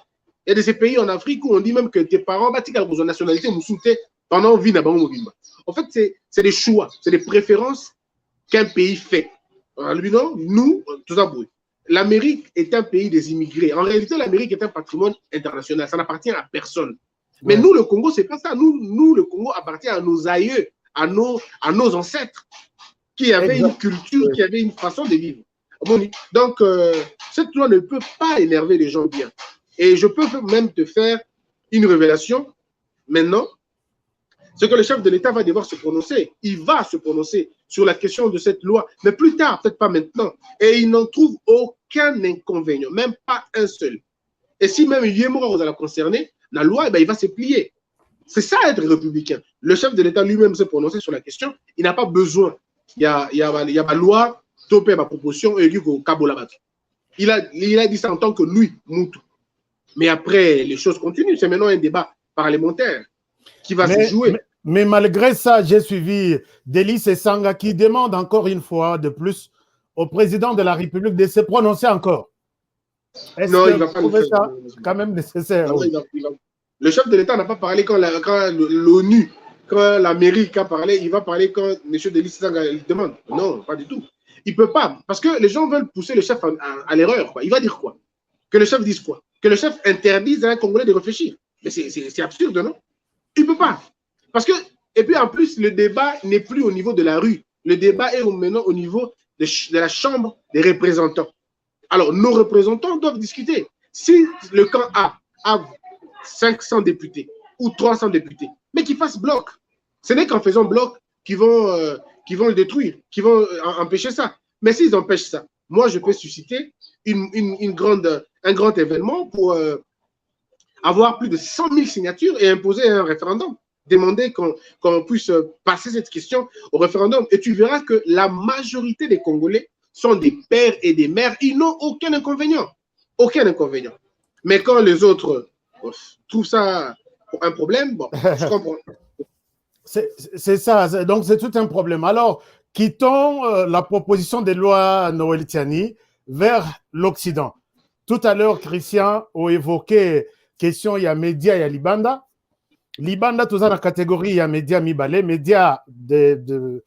Il y a de ces pays en Afrique où on dit même que tes parents, ont nationalité, pendant vie na bango mobimba. En fait, c'est des choix, c'est des préférences qu'un pays fait. Alors, nous, tout ça, l'Amérique est un pays des immigrés. En réalité, l'Amérique est un patrimoine international. Ça n'appartient à personne. Mais nous, le Congo, c'est pas ça. Nous, le Congo appartient à nos aïeux, à nos ancêtres, qui avaient une culture, qui avaient une façon de vivre. Donc, cette loi ne peut pas énerver les gens bien. Et je peux même te faire une révélation maintenant. C'est que le chef de l'État va devoir se prononcer. Il va se prononcer sur la question de cette loi, mais plus tard, peut-être pas maintenant. Et il n'en trouve aucun inconvénient, même pas un seul. Et si même Yémora va la concerner, la loi, il va se plier. C'est ça être républicain. Le chef de l'État lui-même se prononcer sur la question. Il n'a pas besoin. Il y a ma loi, topé ma proposition, et il a dit ça en tant que lui, Moutou. Mais après, les choses continuent. C'est maintenant un débat parlementaire qui va se jouer. Mais malgré ça, j'ai suivi Delis Esanga qui demande encore une fois de plus au président de la République de se prononcer encore. Est-ce que vous trouvez ça quand même nécessaire? Non, le chef de l'État n'a pas parlé quand l'ONU, quand l'Amérique a parlé, il va parler quand M. Delis Esanga demande. Non, pas du tout. Il ne peut pas, parce que les gens veulent pousser le chef à l'erreur. Il va dire quoi? Que le chef dise quoi? Que le chef interdise à un Congolais de réfléchir. Mais c'est absurde, non? Il ne peut pas. Parce que, et puis en plus, le débat n'est plus au niveau de la rue. Le débat est maintenant au niveau de la Chambre des représentants. Alors, nos représentants doivent discuter. Si le camp a 500 députés ou 300 députés, mais qu'ils fassent bloc. Ce n'est qu'en faisant bloc qu'ils vont le détruire, qu'ils vont empêcher ça. Mais s'ils empêchent ça, moi, je peux susciter un grand événement pour avoir plus de 100 000 signatures et imposer un référendum. Demander qu'on puisse passer cette question au référendum. Et tu verras que la majorité des Congolais sont des pères et des mères. Ils n'ont aucun inconvénient. Aucun inconvénient. Mais quand les autres trouvent ça un problème, bon, je comprends. C'est ça. Donc, c'est tout un problème. Alors, quittons la proposition de loi Noël Tiani vers l'Occident. Tout à l'heure, Christian a évoqué question, il y a média, il y a Libanda. Libanda, tout ça dans la catégorie, il y a média Mibale, média de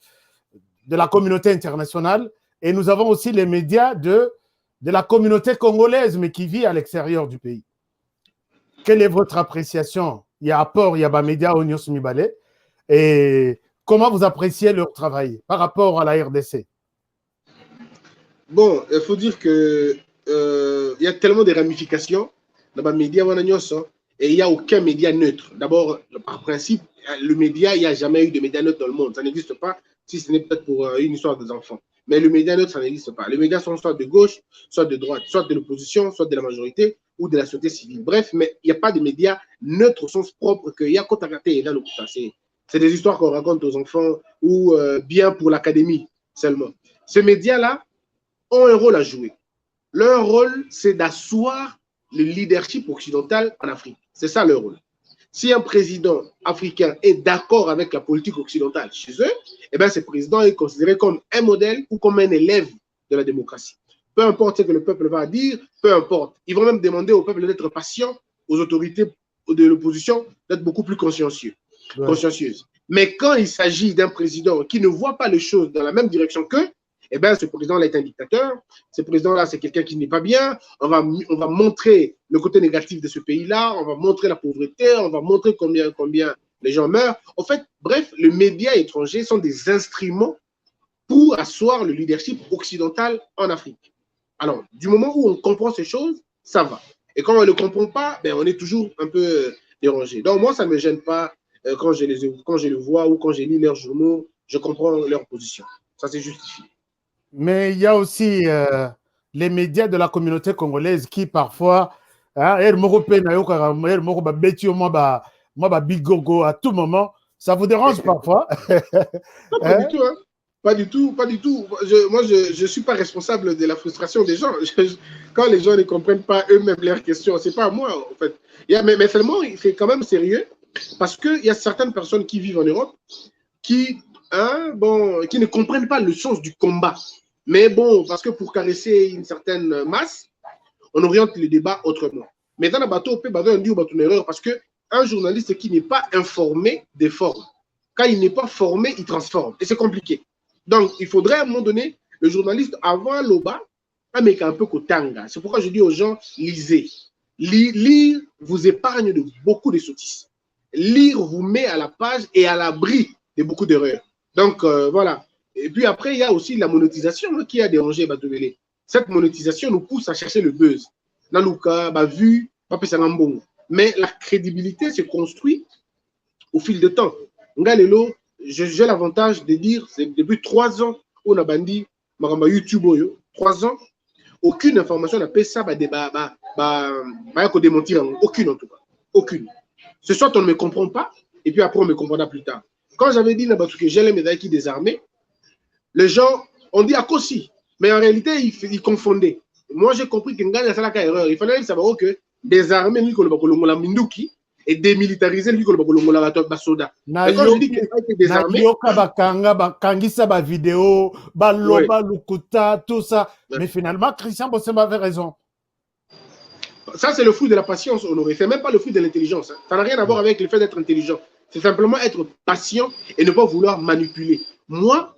la communauté internationale. Et nous avons aussi les médias de la communauté congolaise, mais qui vit à l'extérieur du pays. Quelle est votre appréciation? Il y a apport, il y a média Onios Mibale. Et comment vous appréciez leur travail par rapport à la RDC? Bon, il faut dire que il y a tellement de ramifications dans les médias et il n'y a aucun média neutre. D'abord, par principe, le média, il n'y a jamais eu de média neutre dans le monde. Ça n'existe pas, si ce n'est peut-être pour une histoire des enfants. Mais le média neutre, ça n'existe pas. Les médias sont soit de gauche, soit de droite, soit de l'opposition, soit de la majorité ou de la société civile. Bref, mais il n'y a pas de médias neutres au sens propre qu'il y a Kotakate et là, c'est des histoires qu'on raconte aux enfants ou bien pour l'académie seulement. Ces médias-là ont un rôle à jouer. Leur rôle, c'est d'asseoir le leadership occidental en Afrique. C'est ça leur rôle. Si un président africain est d'accord avec la politique occidentale chez eux, eh bien, ce président est considéré comme un modèle ou comme un élève de la démocratie. Peu importe ce que le peuple va dire, peu importe. Ils vont même demander au peuple d'être patient, aux autorités de l'opposition d'être beaucoup plus consciencieuses. Mais quand il s'agit d'un président qui ne voit pas les choses dans la même direction qu'eux, eh bien, ce président-là est un dictateur. Ce président-là, c'est quelqu'un qui n'est pas bien. On va montrer le côté négatif de ce pays-là. On va montrer la pauvreté. On va montrer combien les gens meurent. En fait, bref, les médias étrangers sont des instruments pour asseoir le leadership occidental en Afrique. Alors, du moment où on comprend ces choses, ça va. Et quand on ne le comprend pas, ben, on est toujours un peu dérangé. Donc, moi, ça ne me gêne pas quand je le vois ou quand je lis leurs journaux, je comprends leur position. Ça, c'est justifié. Mais il y a aussi les médias de la communauté congolaise qui parfois, à tout moment, ça vous dérange parfois? Non, pas du tout, hein. Pas du tout, pas du tout. Moi, je ne suis pas responsable de la frustration des gens. Quand les gens ne comprennent pas eux-mêmes leurs questions, ce n'est pas moi, en fait. Mais seulement, c'est quand même sérieux parce qu'il y a certaines personnes qui vivent en Europe qui ne comprennent pas le sens du combat. Mais bon, parce que pour caresser une certaine masse, on oriente le débat autrement. Mais dans le bateau, on dit une erreur parce qu'un journaliste qui n'est pas informé déforme. Quand il n'est pas formé, il transforme. Et c'est compliqué. Donc, il faudrait à un moment donné, le journaliste, avant l'OBA, mais un peu Kotanga. C'est pourquoi je dis aux gens, lisez. Lire vous épargne de beaucoup de sottises. Lire vous met à la page et à l'abri de beaucoup d'erreurs. Donc, voilà. Et puis après, il y a aussi la monétisation qui a dérangé Batobele. Cette monétisation nous pousse à chercher le buzz. Nalouka, vu, mais la crédibilité se construit au fil de temps. Ngalelo, j'ai l'avantage de dire, c'est depuis 3 ans, on a bandi, YouTube, 3 ans, aucune information n'a pu ça, démentir, aucune en tout cas, aucune. Ce soit on ne me comprend pas, et puis après on me comprendra plus tard. Quand j'avais dit que j'ai les médailles qui désarmées, les gens ont dit à Kossi, mais en réalité, ils confondaient. Moi, j'ai compris qu'il y a une erreur. Il fallait savoir que désarmer la Minduki et démilitariser la Soda. Et quand je dis qu'il a été désarmé, vidéo, tout ça. Mais finalement, Christian Bossema avait raison. Ça, c'est le fruit de la patience, Honoré. Ce n'est même pas le fruit de l'intelligence. Ça n'a rien à voir avec le fait d'être intelligent. C'est simplement être patient et ne pas vouloir manipuler. Moi,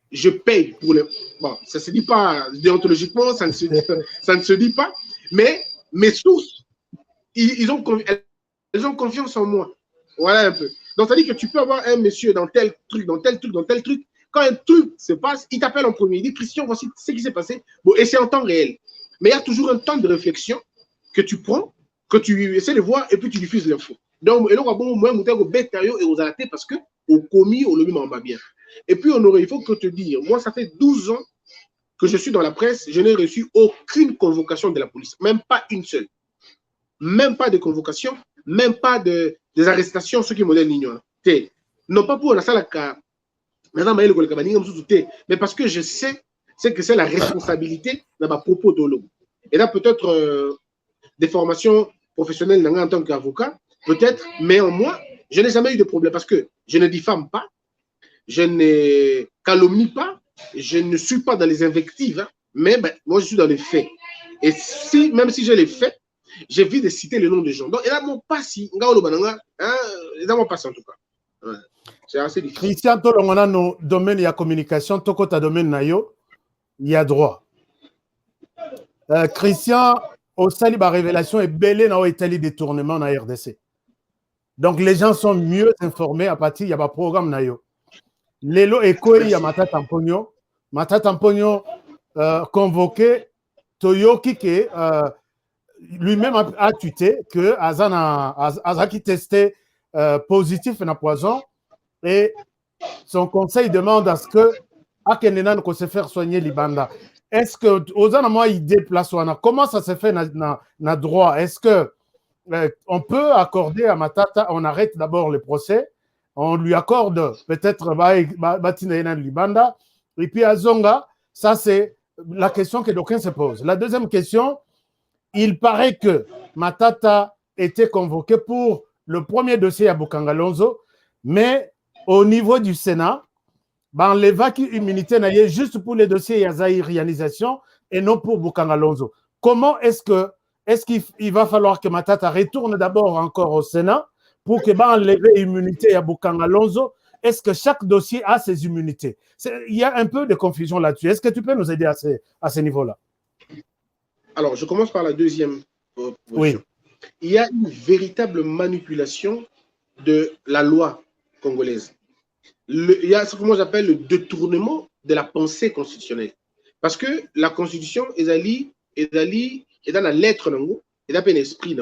je paye pour le... Bon, ça ne se dit pas déontologiquement, ça ne se dit pas, mais mes sources, elles ont confiance en moi. Voilà un peu. Donc, ça dit que tu peux avoir un monsieur dans tel truc, dans tel truc, dans tel truc. Quand un truc se passe, il t'appelle en premier. Il dit, Christian, voici ce qui s'est passé. Bon, et c'est en temps réel. Mais il y a toujours un temps de réflexion que tu prends, que tu essaies de voir, et puis tu diffuses l'info. Donc, et là, moi, et aux alatés parce que au commis, au lobby m'en va bien. Et puis, il faut que te dire, moi, ça fait 12 ans que je suis dans la presse, je n'ai reçu aucune convocation de la police, même pas une seule. Même pas de convocation, même pas des arrestations, ceux qui modèlent l'ignorant. Non pas pour la salle à mais parce que je sais que c'est la responsabilité de ma propos de l'homme. Et là, peut-être des formations professionnelles en tant qu'avocat, peut-être, mais en moi, je n'ai jamais eu de problème parce que je ne diffame pas, je ne calomnie pas, je ne suis pas dans les invectives, hein, mais ben, moi, je suis dans les faits. Et si, même si j'ai les faits, j'évite de citer le nom des gens. Donc, et là, mon passi, en tout cas. Ouais. C'est assez difficile. Christian, tout le monde a nos domaines, il y a communication, tout le domaine, il y a droit. Christian, au sali, la révélation est belle dans l'Italie détournement dans la RDC. Donc, les gens sont mieux informés à partir, il y a un programme. Lelo Ekoe, il y a Matata Amponio. Matata Amponio convoqué Toyoki qui lui-même a tuté que Azaki testé positif na poison et son conseil demande à ce que Akenenan qu'on se faire soigner Libanda. Est-ce que Ozana moi il déplace comment ça se fait na droit? Est-ce que on peut accorder à Matata, on arrête d'abord le procès, on lui accorde peut-être Batina Libanda et puis à Zonga, ça c'est la question que d'aucuns se pose. La deuxième question, il paraît que Matata était convoqué pour le premier dossier à Bukangalonzo, mais au niveau du Sénat, les vacues immunité n'est juste pour les dossiers Yazaï réalisation et non pour Bukangalonzo. Comment est-ce qu'il va falloir que Matata retourne d'abord encore au Sénat pour que enlever l'immunité à Bukangalonzo? Est-ce que chaque dossier a ses immunités? Il y a un peu de confusion là-dessus. Est-ce que tu peux nous aider à ce niveau-là? Alors, je commence par la deuxième position. Oui. Il y a une véritable manipulation de la loi congolaise. Il y a ce que moi j'appelle le détournement de la pensée constitutionnelle. Parce que la constitution est dans la lettre, et dans l'esprit.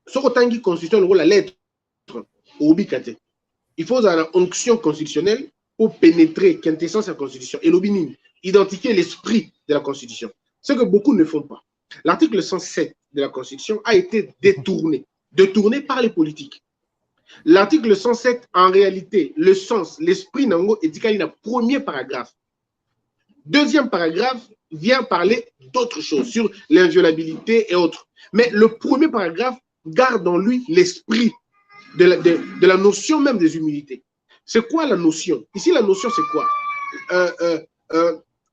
Ce que constitution, la lettre, il faut une onction constitutionnelle pour pénétrer quintessence de la constitution et identifier l'esprit de la constitution. Ce que beaucoup ne font pas. L'article 107 de la Constitution a été détourné par les politiques. L'article 107, en réalité, le sens, l'esprit nango est dit qu'il y a un premier paragraphe. Deuxième paragraphe vient parler d'autres choses, sur l'inviolabilité et autres. Mais le premier paragraphe garde en lui l'esprit de la notion même des immunités. C'est quoi la notion? Ici, la notion, c'est quoi?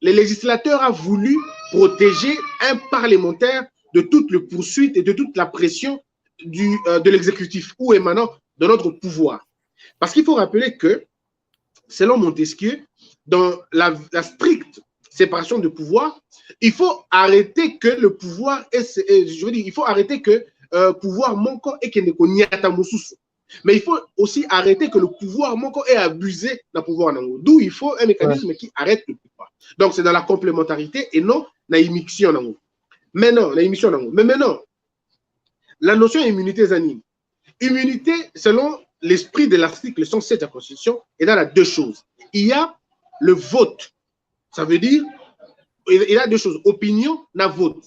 Le législateur a voulu protéger un parlementaire de toute la poursuite et de toute la pression de l'exécutif ou émanant de notre pouvoir. Parce qu'il faut rappeler que, selon Montesquieu, dans la stricte séparation de pouvoir, il faut arrêter que le pouvoir, il faut arrêter que pouvoir manquant et que mais il faut aussi arrêter que le pouvoir manquant ait abusé d'un pouvoir. D'où il faut un mécanisme qui arrête le pouvoir. Donc c'est dans la complémentarité et non la immixtion. Mais maintenant, la notion d'immunité zanine. Immunité, selon l'esprit de l'article 107 de la Constitution, est dans la deux choses. Il y a le vote. Ça veut dire, il y a deux choses. Opinion, na vote.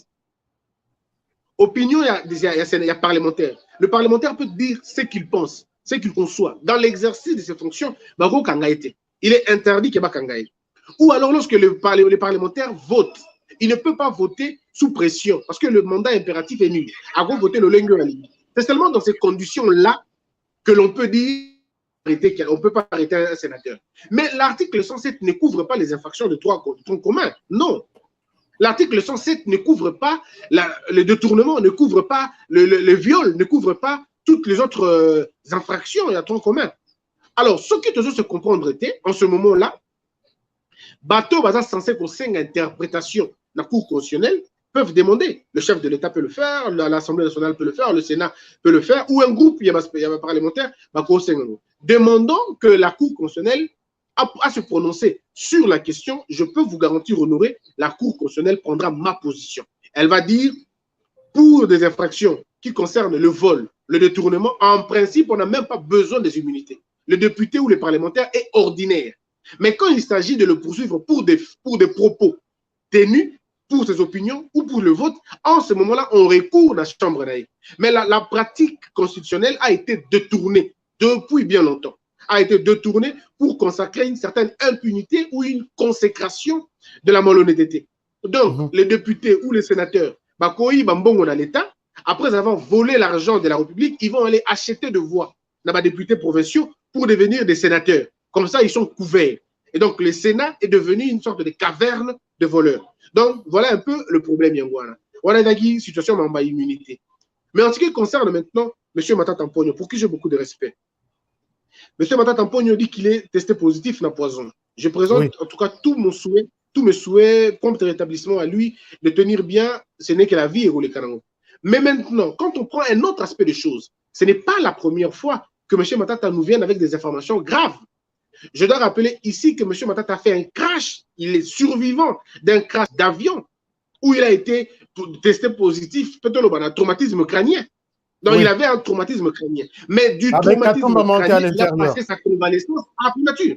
Opinion, il y a parlementaire. Le parlementaire peut dire ce qu'il pense, ce qu'il conçoit. Dans l'exercice de ses fonctions, il est interdit qu'il y ait Kangaï. Ou alors, lorsque le parlementaire vote, il ne peut pas voter sous pression parce que le mandat impératif est nul. À quoi voter le Lengue à Libye. C'est seulement dans ces conditions-là que l'on peut dire qu'on ne peut pas arrêter un sénateur. Mais l'article 107 ne couvre pas les infractions de droit commun. Non. L'article 107 ne couvre pas le détournement, ne couvre pas le viol, ne couvre pas toutes les autres infractions et tronc commun. Alors, ce qui doit se comprendre était, en ce moment-là, bateau est censé qu'on ait une interprétation de la Cour constitutionnelle peuvent demander. Le chef de l'État peut le faire, l'Assemblée nationale peut le faire, le Sénat peut le faire, ou un groupe, il y a un parlementaire, demandons que la Cour constitutionnelle à se prononcer sur la question. Je peux vous garantir, Honoré, la Cour constitutionnelle prendra ma position. Elle va dire, pour des infractions qui concernent le vol, le détournement, en principe, on n'a même pas besoin des immunités. Le député ou le parlementaire est ordinaire. Mais quand il s'agit de le poursuivre pour des propos tenus, pour ses opinions ou pour le vote, en ce moment-là, on recourt à la Chambre d'Aïe. Mais la pratique constitutionnelle a été détournée depuis bien longtemps. A été détournée pour consacrer une certaine impunité ou une consécration de la malhonnêteté. Donc, les députés ou les sénateurs, Bakoyi, Bambongo dans l'État, après avoir volé l'argent de la République, ils vont aller acheter de voix dans les députés provinciaux pour devenir des sénateurs. Comme ça, ils sont couverts. Et donc, le Sénat est devenu une sorte de caverne de voleurs. Donc, voilà un peu le problème, Yangwana. On a une situation de immunité. Mais en ce qui concerne maintenant M. Matata Mponyo, pour qui j'ai beaucoup de respect, M. Matata Mponyo dit qu'il est testé positif dans poison. Je présente en tout cas tous mes souhaits, prompt rétablissement à lui, de tenir bien, ce n'est que la vie et les Kanango. Mais maintenant, quand on prend un autre aspect des choses, ce n'est pas la première fois que M. Matata nous vient avec des informations graves. Je dois rappeler ici que M. Matata a fait un crash, il est survivant d'un crash d'avion où il a été testé positif, peut-être un traumatisme crânien. Donc, il avait un traumatisme crânien. Mais du traumatisme crânien, il a passé sa convalescence à la primature.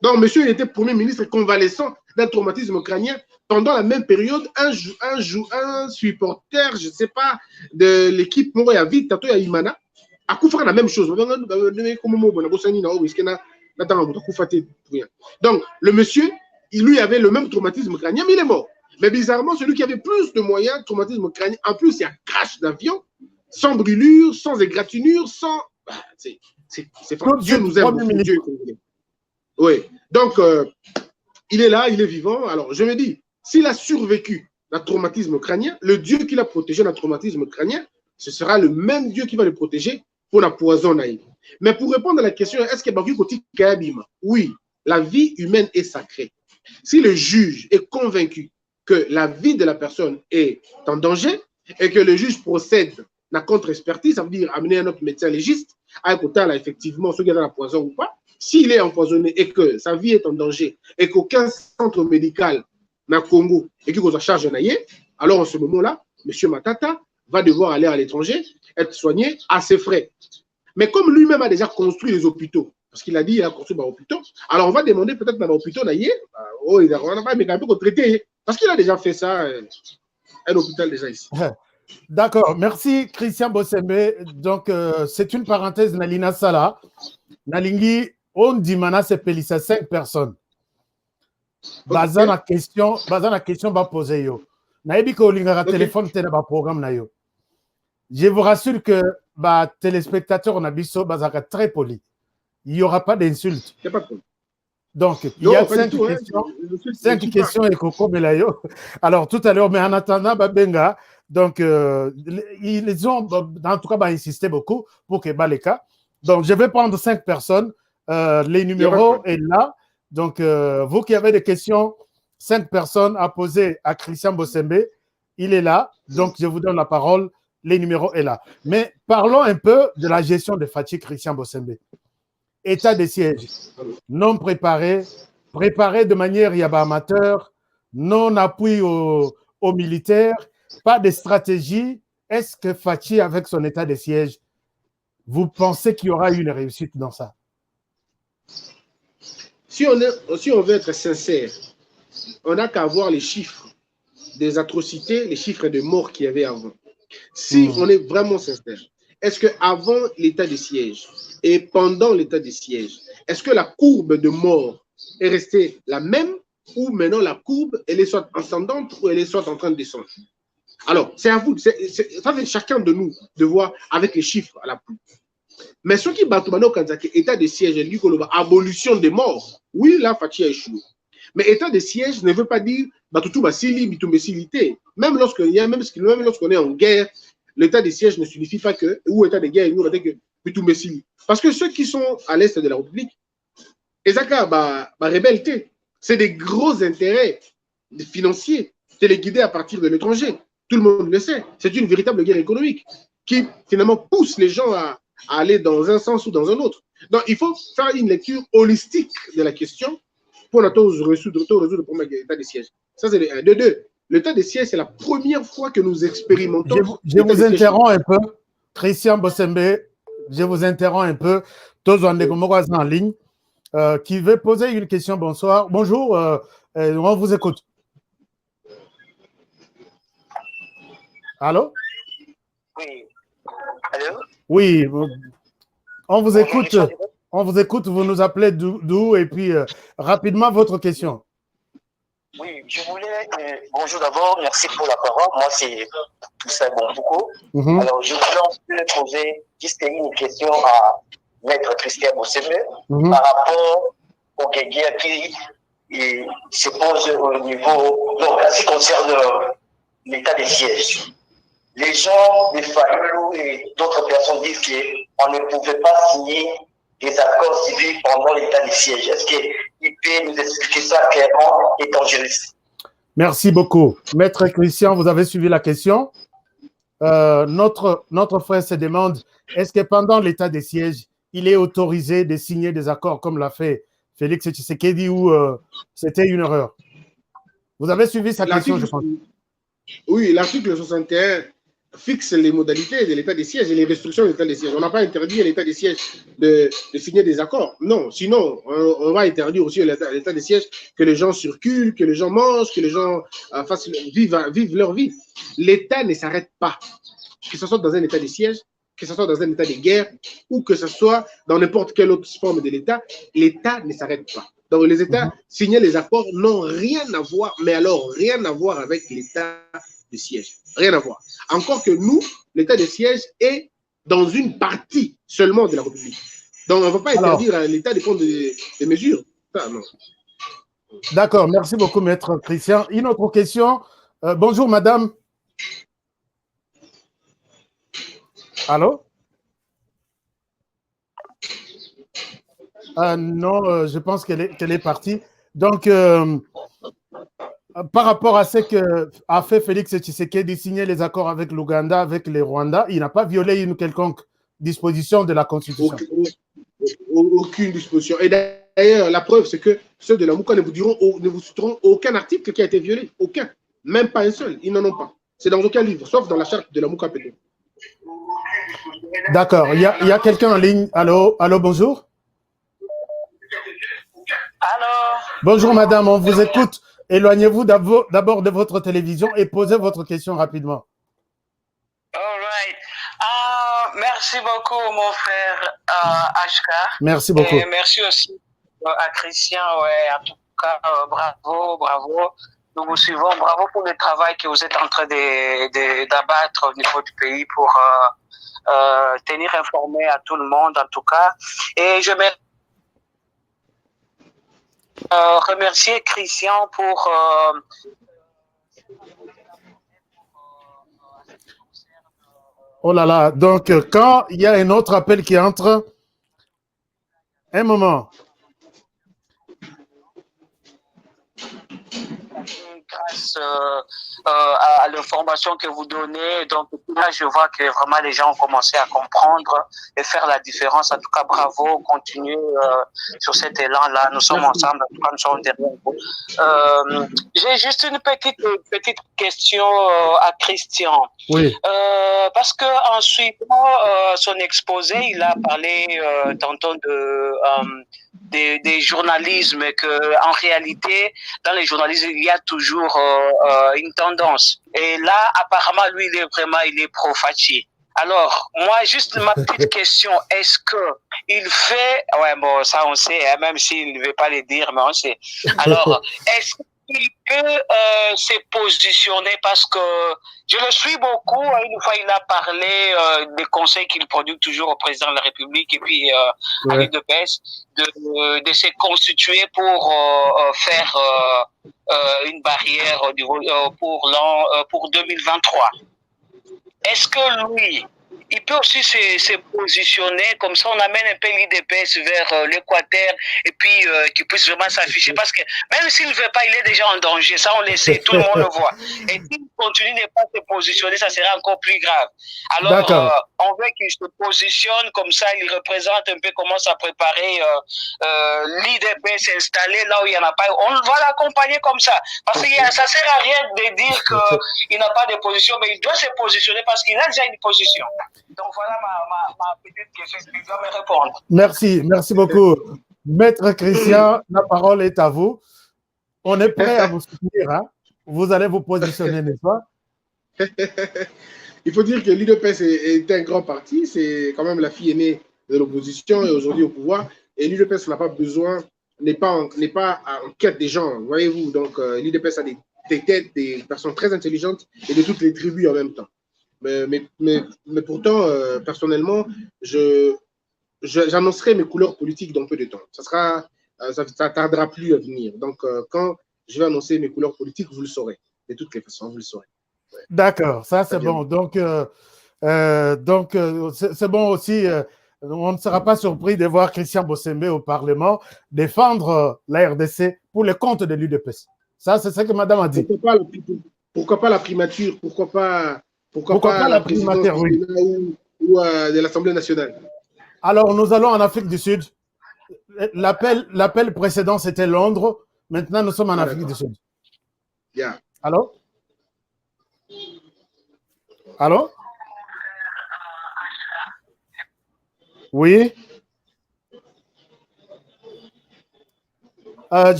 Donc, monsieur, il était Premier ministre convalescent d'un traumatisme crânien. Pendant la même période, un supporter, je ne sais pas, de l'équipe Moroya Vite, Tato Imana, a couvert la même chose. Donc, le monsieur, il lui avait le même traumatisme crânien, mais il est mort. Mais bizarrement, celui qui avait plus de moyens, traumatisme crânien, en plus, il y a crash d'avion, sans brûlure, sans égratignure, sans. C'est Dieu nous aime. Dieu est. Oui. Donc, il est là, il est vivant. Alors, je me dis, s'il a survécu d'un traumatisme crânien, le Dieu qui l'a protégé d'un traumatisme crânien, ce sera le même Dieu qui va le protéger pour la poison naïve. Mais pour répondre à la question, est-ce qu'il y a Bakou Koti Kayabima? Oui, la vie humaine est sacrée. Si le juge est convaincu que la vie de la personne est en danger et que le juge procède à la contre-expertise, ça veut dire amener un autre médecin légiste à écouter là, effectivement, ce qui est dans la poison ou pas, s'il est empoisonné et que sa vie est en danger et qu'aucun centre médical dans le Congo et qu'il a charge naïe, alors en ce moment-là, M. Matata va devoir aller à l'étranger, être soigné à ses frais. Mais comme lui-même a déjà construit les hôpitaux, parce qu'il a dit qu'il a construit des hôpitaux, alors on va demander peut-être dans l'hôpital naïe, on n'a pas mais traiter, parce qu'il a déjà fait ça, un hôpital déjà ici. D'accord, merci Christian Bossembe. Donc, c'est une parenthèse, Nalina Sala. Nalingi, on dit maintenant, c'est Pélissa 5 personnes. Basant la question, va poser yo. Naïbi ko lingara téléphone, tena ba programme na yo. Je vous rassure que bah, téléspectateurs, on a biso, bazaka très poli. Il n'y aura pas d'insultes. Donc, il y a 5 questions. 5 questions et Coco Melayo. Alors, tout à l'heure, mais en attendant, Benga, donc, ils ont, en tout cas, insisté beaucoup pour que les cas. Donc, je vais prendre 5 personnes. Les numéros sont là. Donc, vous qui avez des questions, 5 personnes à poser à Christian Bossembe, il est là. Donc, je vous donne la parole. Les numéros sont là. Mais parlons un peu de la gestion de Fatih Christian Bossembe. État de siège, non préparé, préparé de manière amateur, non appui aux militaires, pas de stratégie. Est-ce que Fatih, avec son état de siège, vous pensez qu'il y aura une réussite dans ça? Si on veut être sincère, on n'a qu'à voir les chiffres des atrocités, les chiffres de morts qu'il y avait avant. Si on est vraiment sincère, est-ce qu'avant l'état de siège et pendant l'état de siège, est-ce que la courbe de mort est restée la même ou maintenant la courbe, elle est soit ascendante ou elle est soit en train de descendre? Alors, c'est à vous, ça fait chacun de nous de voir avec les chiffres à la pluie. Mais ce qui bat état de siège, abolition des morts, oui, là, Fatih a échoué. Mais état de siège ne veut pas dire même lorsqu'on est en guerre, l'état de siège ne signifie pas que, ou état de guerre, parce que ceux qui sont à l'est de la République, c'est des gros intérêts financiers téléguidés à partir de l'étranger. Tout le monde le sait. C'est une véritable guerre économique qui finalement pousse les gens à aller dans un sens ou dans un autre. Donc, il faut faire une lecture holistique de la question pour résoudre le problème de l'état de siège. Ça, c'est le 1. De 2, l'état de siège, c'est la première fois que nous expérimentons. Je vous interromps un peu. Christian Bossembe, je vous interromps un peu. Tous en ligne qui veut poser une question. Bonsoir. Bonjour, on vous écoute. Allô? Oui. Allô? Oui, on vous écoute. On vous écoute. Vous nous appelez d'où et puis rapidement votre question. Oui, je voulais. Bonjour d'abord, merci pour la parole. Moi, c'est Toussaint Bombouko. Alors, je voulais poser juste une question à Maître Christian Bossembe par rapport au guerrier qui se pose au niveau. Donc, en ce qui concerne l'état des sièges. Les gens, les Fayulu et d'autres personnes disent qu'on ne pouvait pas signer des accords civils pendant l'état des sièges. Est-ce qu'il peut nous expliquer ça clairement, étant juriste? Merci beaucoup. Maître Christian, vous avez suivi la question. Notre frère se demande, est-ce que pendant l'état des sièges, il est autorisé de signer des accords comme l'a fait Félix Tshisekedi ou c'était une erreur? Vous avez suivi sa question, je pense. Oui, l'article 61 fixe les modalités de l'état des sièges et les restrictions de l'état des sièges. On n'a pas interdit à l'état des sièges de signer des accords. Non, sinon, on va interdire aussi à l'état des sièges que les gens circulent, que les gens mangent, que les gens vivent leur vie. L'État ne s'arrête pas. Que ce soit dans un état de siège, que ce soit dans un état de guerre, ou que ce soit dans n'importe quelle autre forme de l'État ne s'arrête pas. Donc, les États signer les accords n'ont rien à voir, mais alors rien à voir avec l'état de siège. Rien à voir. Encore que nous, l'état de siège est dans une partie seulement de la République. Donc, on ne va pas interdire à l'État de prendre des mesures. Ça, non. D'accord, merci beaucoup, Maître Christian. Une autre question. Bonjour, madame. Allô? Non, je pense qu'elle est partie. Donc, par rapport à ce qu'a fait Félix Tshisekedi, signer les accords avec l'Ouganda, avec les Rwandais, il n'a pas violé une quelconque disposition de la Constitution. Aucune disposition. Et d'ailleurs, la preuve, c'est que ceux de la Mouka ne vous citeront aucun article qui a été violé. Aucun. Même pas un seul. Ils n'en ont pas. C'est dans aucun livre, sauf dans la charte de la Mouka peut-être. D'accord. Il y a quelqu'un en ligne. Allô, bonjour. Allô? Bonjour, madame, on vous écoute. Éloignez-vous d'abord de votre télévision et posez votre question rapidement. All right. Merci beaucoup, mon frère HK. Merci beaucoup. Et merci aussi à Christian. Ouais, en tout cas, bravo. Nous vous suivons. Bravo pour le travail que vous êtes en train d'abattre au niveau du pays pour tenir informé à tout le monde, en tout cas. Et je vais remercier Christian pour oh là là, donc quand il y a un autre appel qui entre, un moment. Grâce à l'information que vous donnez, donc là je vois que vraiment les gens ont commencé à comprendre et faire la différence. En tout cas, bravo, continuez sur cet élan-là. Nous sommes ensemble, en tout cas, nous sommes derrière vous. J'ai juste une petite question à Christian. Oui. Parce que en suivant son exposé, il a parlé tantôt des journalismes, que en réalité, dans les journalismes, il y a toujours une tendance. Et là, apparemment, lui, il est pro-Fachi. Alors, moi, juste ma petite question, est-ce que il fait, ouais, bon, ça on sait, hein, même s'il ne veut pas le dire, mais on sait. Alors, est-ce qu'il peut se positionner, parce que je le suis beaucoup, une fois il a parlé des conseils qu'il produit toujours au président de la République et puis à l'UDPS de se constituer pour faire une barrière pour 2023. Est-ce que lui, il peut aussi se positionner, comme ça on amène un peu l'IDPS vers l'Équateur et puis qu'il puisse vraiment s'afficher. Parce que même s'il ne veut pas, il est déjà en danger. Ça, on le sait, tout le monde le voit. Et s'il continue de ne pas se positionner, ça sera encore plus grave. Alors, on veut qu'il se positionne, comme ça il représente un peu, commence à préparer l'IDPS installé là où il n'y en a pas. On va l'accompagner comme ça. Parce que ça ne sert à rien de dire qu'il n'a pas de position, mais il doit se positionner parce qu'il a déjà une position. Donc voilà ma petite question, il doit me répondre. Merci beaucoup. Maître Christian, la parole est à vous. On est prêt à vous soutenir. Hein? Vous allez vous positionner, n'est-ce pas? Il faut dire que l'UDPS est un grand parti, c'est quand même la fille aînée de l'opposition et aujourd'hui au pouvoir. Et l'UDPS n'a pas besoin, n'est pas en quête des gens, voyez-vous. Donc l'UDPS a des têtes, des personnes très intelligentes et de toutes les tribus en même temps. Mais pourtant, personnellement, j'annoncerai mes couleurs politiques dans peu de temps. Ça tardera plus à venir. Donc, quand je vais annoncer mes couleurs politiques, vous le saurez. De toutes les façons, vous le saurez. Ouais. D'accord, ça c'est bon. Donc, c'est bon aussi. On ne sera pas surpris de voir Christian Bossembe au Parlement défendre la RDC pour le compte de l'UDPS. Ça, c'est ce que madame a dit. Pourquoi pas la primature? Pourquoi pas la primature, oui. ou de l'Assemblée nationale? Alors, nous allons en Afrique du Sud. L'appel précédent, c'était Londres. Maintenant, nous sommes en Afrique du Sud. Yeah. Allô? Allô? Oui?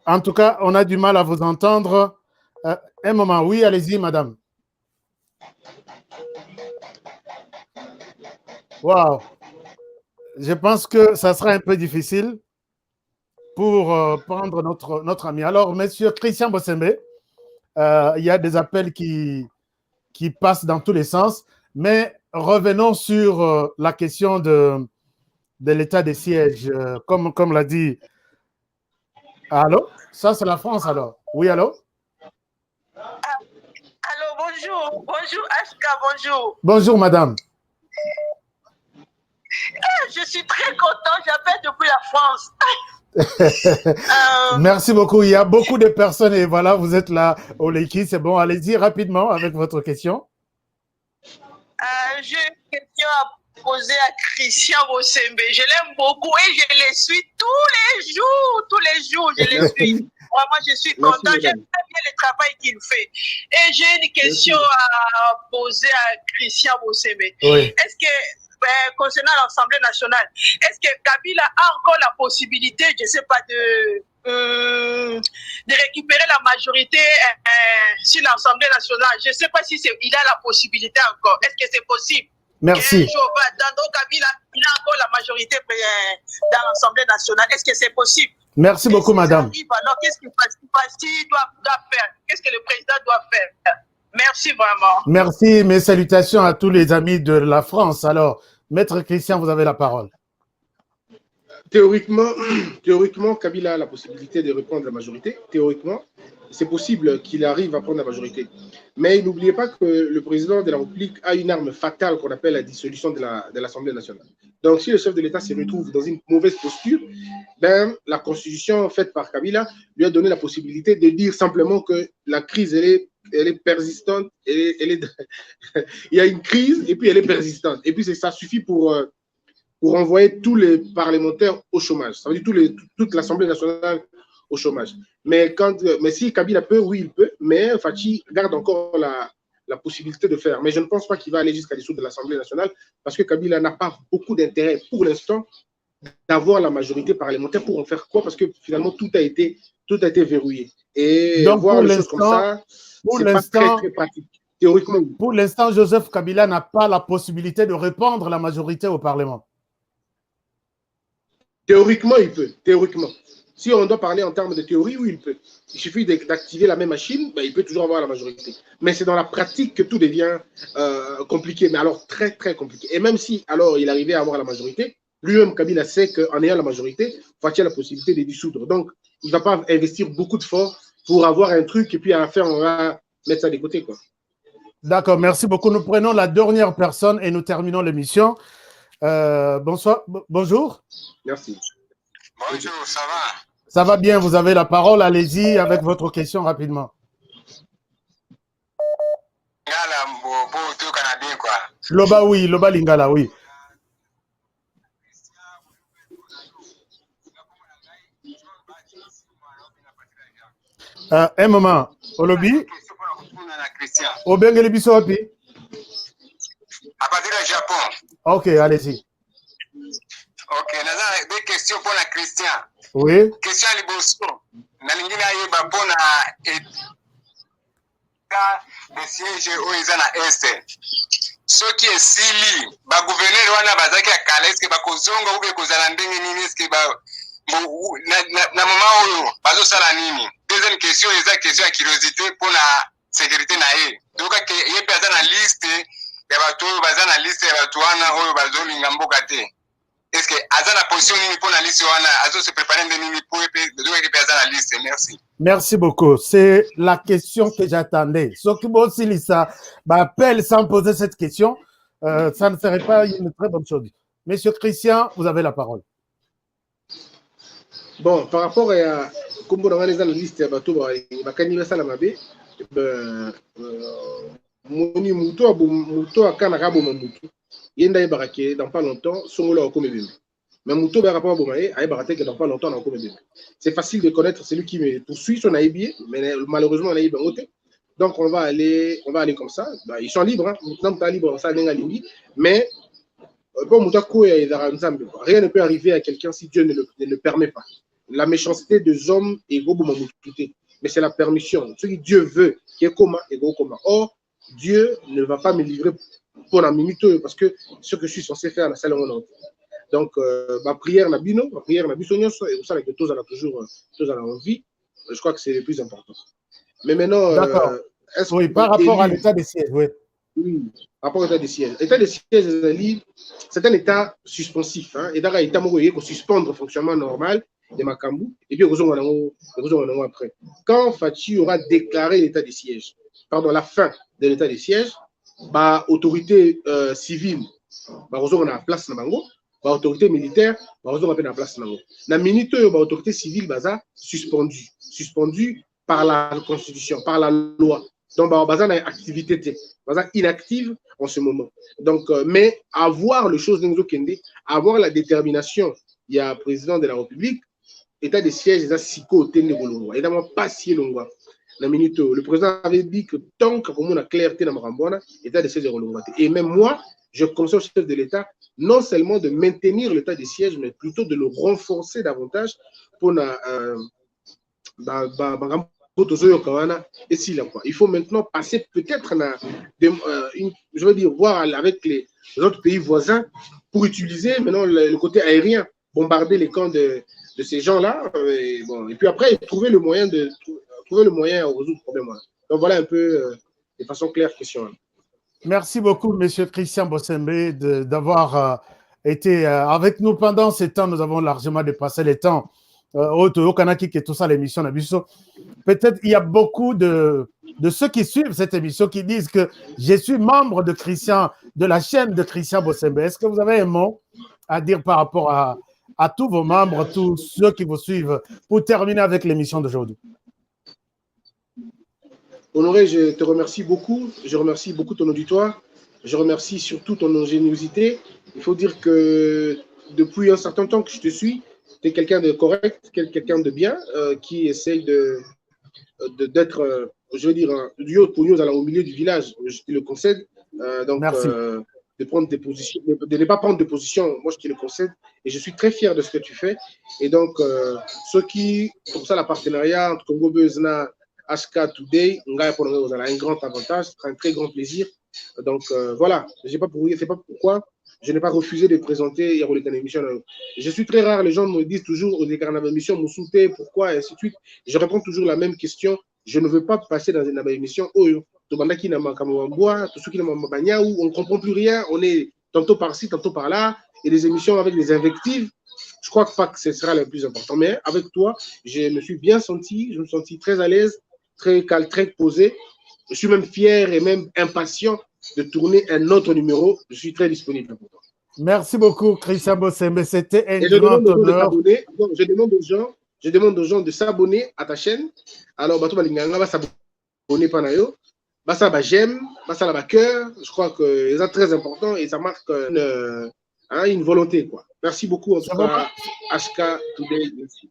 En tout cas, on a du mal à vous entendre. Un moment. Oui, allez-y, madame. Wow. Je pense que ça sera un peu difficile pour prendre notre ami. Alors, monsieur Christian Bossembe, il y a des appels qui passent dans tous les sens, mais revenons sur la question de l'état des sièges. Comme l'a dit. Allô? Ça, c'est la France, alors. Oui, allô? Allô, bonjour. Bonjour, Ashka, bonjour. Bonjour, madame. Je suis très content, j'appelle depuis la France. Merci beaucoup. Il y a beaucoup de personnes et voilà, vous êtes là au Leki. C'est bon, allez-y rapidement avec votre question. J'ai une question à poser à Christian Bossembe. Je l'aime beaucoup et je le suis tous les jours, je le suis. Vraiment, je suis content. J'aime bien le travail qu'il fait. Et j'ai une question à poser à Christian Bossembe. Oui. Est-ce que concernant l'Assemblée nationale, est-ce que Kabila a encore la possibilité, je ne sais pas, de récupérer la majorité sur l'Assemblée nationale? Je ne sais pas si il a la possibilité encore. Est-ce que c'est possible? Merci. Kabila, il a encore la majorité dans l'Assemblée nationale. Est-ce que c'est possible? Merci beaucoup, madame. Alors, qu'est-ce qu'il doit faire? Qu'est-ce que le président doit faire? Merci vraiment. Merci, mes salutations à tous les amis de la France. Alors, Maître Christian, vous avez la parole. Théoriquement, Kabila a la possibilité de reprendre la majorité. Théoriquement, c'est possible qu'il arrive à prendre la majorité. Mais n'oubliez pas que le président de la République a une arme fatale qu'on appelle la dissolution de l'Assemblée nationale. Donc, si le chef de l'État se retrouve dans une mauvaise posture, ben, la constitution faite par Kabila lui a donné la possibilité de dire simplement que la crise, elle est persistante. Il y a une crise et puis elle est persistante. Et puis, ça suffit pour envoyer tous les parlementaires au chômage. Ça veut dire toute l'Assemblée nationale au chômage. Mais si Kabila peut, oui, il peut, mais Fachi garde encore la possibilité de faire. Mais je ne pense pas qu'il va aller jusqu'à dissoudre de l'Assemblée nationale parce que Kabila n'a pas beaucoup d'intérêt pour l'instant d'avoir la majorité parlementaire pour en faire quoi? Parce que finalement, tout a été verrouillé. Et donc, voir les choses comme ça, c'est pas très, très pratique. Théoriquement, oui. Pour l'instant, Joseph Kabila n'a pas la possibilité de répondre la majorité au Parlement. Théoriquement, il peut. Théoriquement. Si on doit parler en termes de théorie, oui, il peut. Il suffit d'activer la même machine, ben, il peut toujours avoir la majorité. Mais c'est dans la pratique que tout devient compliqué, mais alors très, très compliqué. Et même si, alors, il arrivait à avoir la majorité, lui-même, Kabila sait qu'en ayant la majorité, Fachi a la possibilité de dissoudre. Donc, il ne va pas investir beaucoup de force pour avoir un truc et puis à la fin, on va mettre ça de côté, quoi. D'accord, merci beaucoup. Nous prenons la dernière personne et nous terminons l'émission. Bonsoir, bonjour. Merci. Bonjour, ça va? Ça va bien, vous avez la parole. Allez-y avec votre question rapidement. Canadien, quoi. Loba, oui, Loba Lingala, oui. Un moment, Olobi. Au Bengele Bisopi. À partir du Japon. Ok, allez-y. Ok, nous avons des questions pour la Christian. Oui. Question à l'Ibosso. Nalingina yeba pour la de siège où ils sont à Est. Ce qui est sili, ba gouverneur wana bazaki à Calais, que ba kozonga ou que kozala ndenge nini, est-ce que ba na moment oyo bazo sala nini. Deuxième question, c'est question à curiosité pour la sécurité na ye. Donc que ye pe na liste ya batu baza na liste ya batu wana oyo bazo linga mboka te. Est-ce que aza na position nini pour la liste wana azo se préparer nini pour pe donc que aza na liste. Merci. Merci beaucoup. C'est la question que j'attendais. Ce qui aussi Lisa m'appelle sans poser cette question, ça ne serait pas une très bonne chose. Monsieur Christian, vous avez la parole. Bon, par rapport à comme on a la liste ya bato bakani sala mabe, moni muto akana ka boma mutu. Yenda yebarake dans pas longtemps, songola ko mebembe. Mais muto ba rapport bomae, ay barate que dans pas longtemps on ko mebembe. C'est facile de connaître celui qui me poursuit son aïbier, mais malheureusement on a eu un donc on va aller comme ça. Bah, ils sont libres, hein. Maintenant tu es libre ça denga lingi, mais bon mutako ya nzambe. Rien ne peut arriver à quelqu'un si Dieu ne le permet pas. La méchanceté des hommes est gros mais c'est la permission. Ce que Dieu veut, qui est commun, est gros commun. Or, Dieu ne va pas me livrer pour la minute parce que ce que je suis censé faire, c'est la salle. Donc, ma prière n'a bino, ma prière n'a bisogno, et pour ça que tous a toujours envie. Je crois que c'est le plus important. Mais maintenant, oui, par rapport à l'état des sièges, oui. Oui, par rapport à l'état des sièges. L'état des sièges, c'est un état suspensif. Hein, et d'ailleurs, l'état moyen pour suspendre le fonctionnement normal de Makambu, et puis après. Quand Fachi aura déclaré l'état des sièges, pardon, la fin de l'état des sièges, bah, autorité civile, bah, on a la place na bango, bah, autorité militaire, bah, on a la place na bango. La minute, bah, autorité civile, bah, suspendu par la Constitution, par la loi. Donc, bah, bah, activité, bah, inactive en ce moment. Donc, mais avoir le chose de Kende, avoir la détermination, il y a un président de la République, état des sièges, il a siko tende bolongwa, évidemment pas si longwa. La minute, le président avait dit que tant qu'on a clarté dans Marambouana, état des sièges de bolongwa. Et même moi, je conseille au chef de l'État non seulement de maintenir l'état des sièges, mais plutôt de le renforcer davantage pour il faut maintenant passer peut-être, je veux dire, voir avec les autres pays voisins pour utiliser maintenant le côté aérien, bombarder les camps de ces gens-là, et puis après, trouver le moyen à résoudre le problème. Donc voilà un peu de façon claire question. Merci beaucoup, Monsieur Christian Bossembe, d'avoir été avec nous pendant ces temps. Nous avons largement dépassé les temps. Au Kanaki, qui est tout ça, l'émission Nabiso. Peut-être il y a beaucoup de ceux qui suivent cette émission qui disent que je suis membre de la chaîne de Christian Bossembe. Est-ce que vous avez un mot à dire par rapport à tous vos membres, tous ceux qui vous suivent, pour terminer avec l'émission d'aujourd'hui? Honoré, je te remercie beaucoup. Je remercie beaucoup ton auditoire. Je remercie surtout ton ingéniosité. Il faut dire que depuis un certain temps que je te suis, tu es quelqu'un de correct, quelqu'un de bien, qui essaye d'être, je veux dire, du haut pour nous, au milieu du village. Je te le concède. Donc, de prendre des positions, de ne pas prendre de position, moi je te le concède. Et je suis très fier de ce que tu fais. Et donc, ceux qui, comme ça, la partenariat entre Congo Bezna, HK Today, on a un grand avantage, un très grand plaisir. Donc, voilà, c'est pas pourquoi je n'ai pas refusé de présenter Yarolikan émission. Je suis très rare, les gens me disent toujours au Décarnaval émission, Moussouté, pourquoi, et ainsi de suite. Je réponds toujours la même question. Je ne veux pas passer dans une émission où on ne comprend plus rien, on est tantôt par-ci, tantôt par-là, et des émissions avec des invectives. Je crois pas que ce sera le plus important. Mais avec toi, je me suis bien senti, je me suis senti très à l'aise, très calme, très posé. Je suis même fier et même impatient de tourner un autre numéro. Je suis très disponible pour toi. Merci beaucoup, Christian Bosembe. C'était un Et je grand demande aux gens de honneur. s'abonner. Je demande aux gens de s'abonner à ta chaîne. Alors, Bato Balinganga va s'abonner Panayo. Bassa ba j'aime, bassa la ba cœur. Je crois que c'est très important et ça marque une volonté, quoi. Merci beaucoup en tout cas, HK Today. Merci.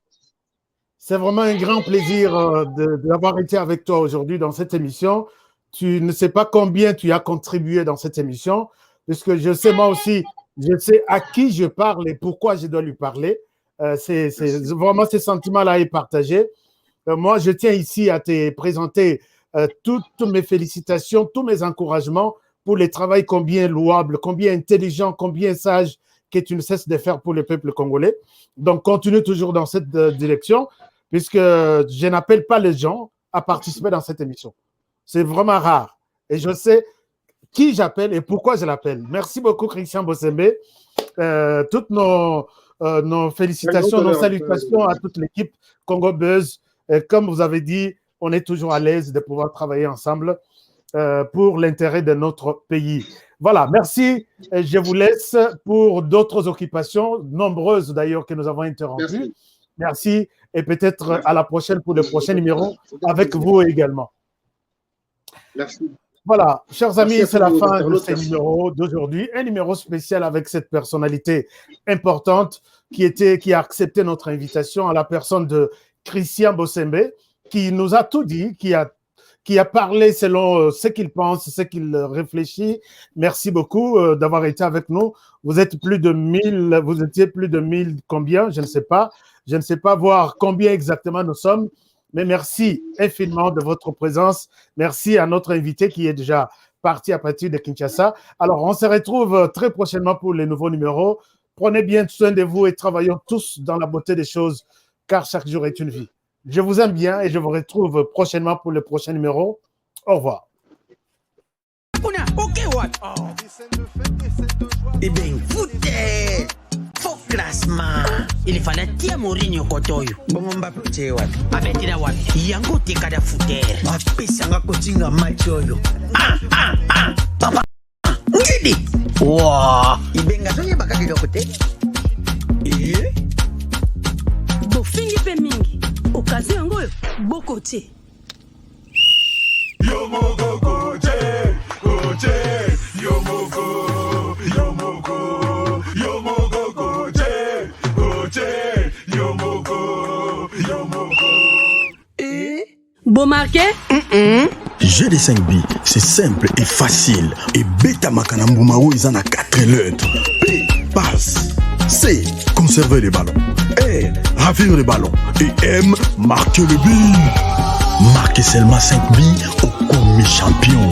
C'est vraiment un grand plaisir d'avoir été avec toi aujourd'hui dans cette émission. Tu ne sais pas combien tu as contribué dans cette émission, puisque je sais moi aussi, je sais à qui je parle et pourquoi je dois lui parler. C'est vraiment ces sentiments-là à partager. Moi, je tiens ici à te présenter toutes mes félicitations, tous mes encouragements pour le travail combien louable, combien intelligent, combien sage que tu ne cesses de faire pour le peuple congolais. Donc, continue toujours dans cette direction, puisque je n'appelle pas les gens à participer dans cette émission. C'est vraiment rare. Et je sais qui j'appelle et pourquoi je l'appelle. Merci beaucoup, Christian Bosembe. Toutes nos félicitations, nos salutations à toute l'équipe Congo Buzz. Comme vous avez dit, on est toujours à l'aise de pouvoir travailler ensemble pour l'intérêt de notre pays. Voilà, merci. Je vous laisse pour d'autres occupations, nombreuses d'ailleurs que nous avons interrompues. Merci et peut-être à la prochaine pour le prochain numéro avec vous également. Merci. Voilà, chers amis, c'est la fin de ce numéro d'aujourd'hui. Un numéro spécial avec cette personnalité importante qui a accepté notre invitation, à la personne de Christian Bosembe, qui nous a tout dit, qui a parlé selon ce qu'il pense, ce qu'il réfléchit. Merci beaucoup d'avoir été avec nous. Vous étiez plus de 1000 combien, je ne sais pas. Je ne sais pas voir combien exactement nous sommes, mais merci infiniment de votre présence. Merci à notre invité qui est déjà parti à partir de Kinshasa. Alors, on se retrouve très prochainement pour les nouveaux numéros. Prenez bien soin de vous et travaillons tous dans la beauté des choses, car chaque jour est une vie. Je vous aime bien et je vous retrouve prochainement pour le prochain numéro. Au revoir. Eh bien, foutez! Faux classement. Il fallait tia Mourinho kotoyo. Bongo Mbappé tche wapi? Abetira wapi? Yango tekada foutere. Apesanga kotinga match oyo. Papa. Ngidi. Wow. Ibenga toye bakakika kote. Bofingi pe mingi. Okazi yango boko te. Yo moko koche, koche, yo moko, yo moko, yo moko koche, koche, yo moko, yo moko. Bon marqué? GD5B, c'est simple et facile. Et Beta Makanambumao, ils en a 4 lettres. P, passe. C, conserver les ballons. R, ravir les ballons. Et M, marquer le but. Marquez seulement 5 billes au commis champion.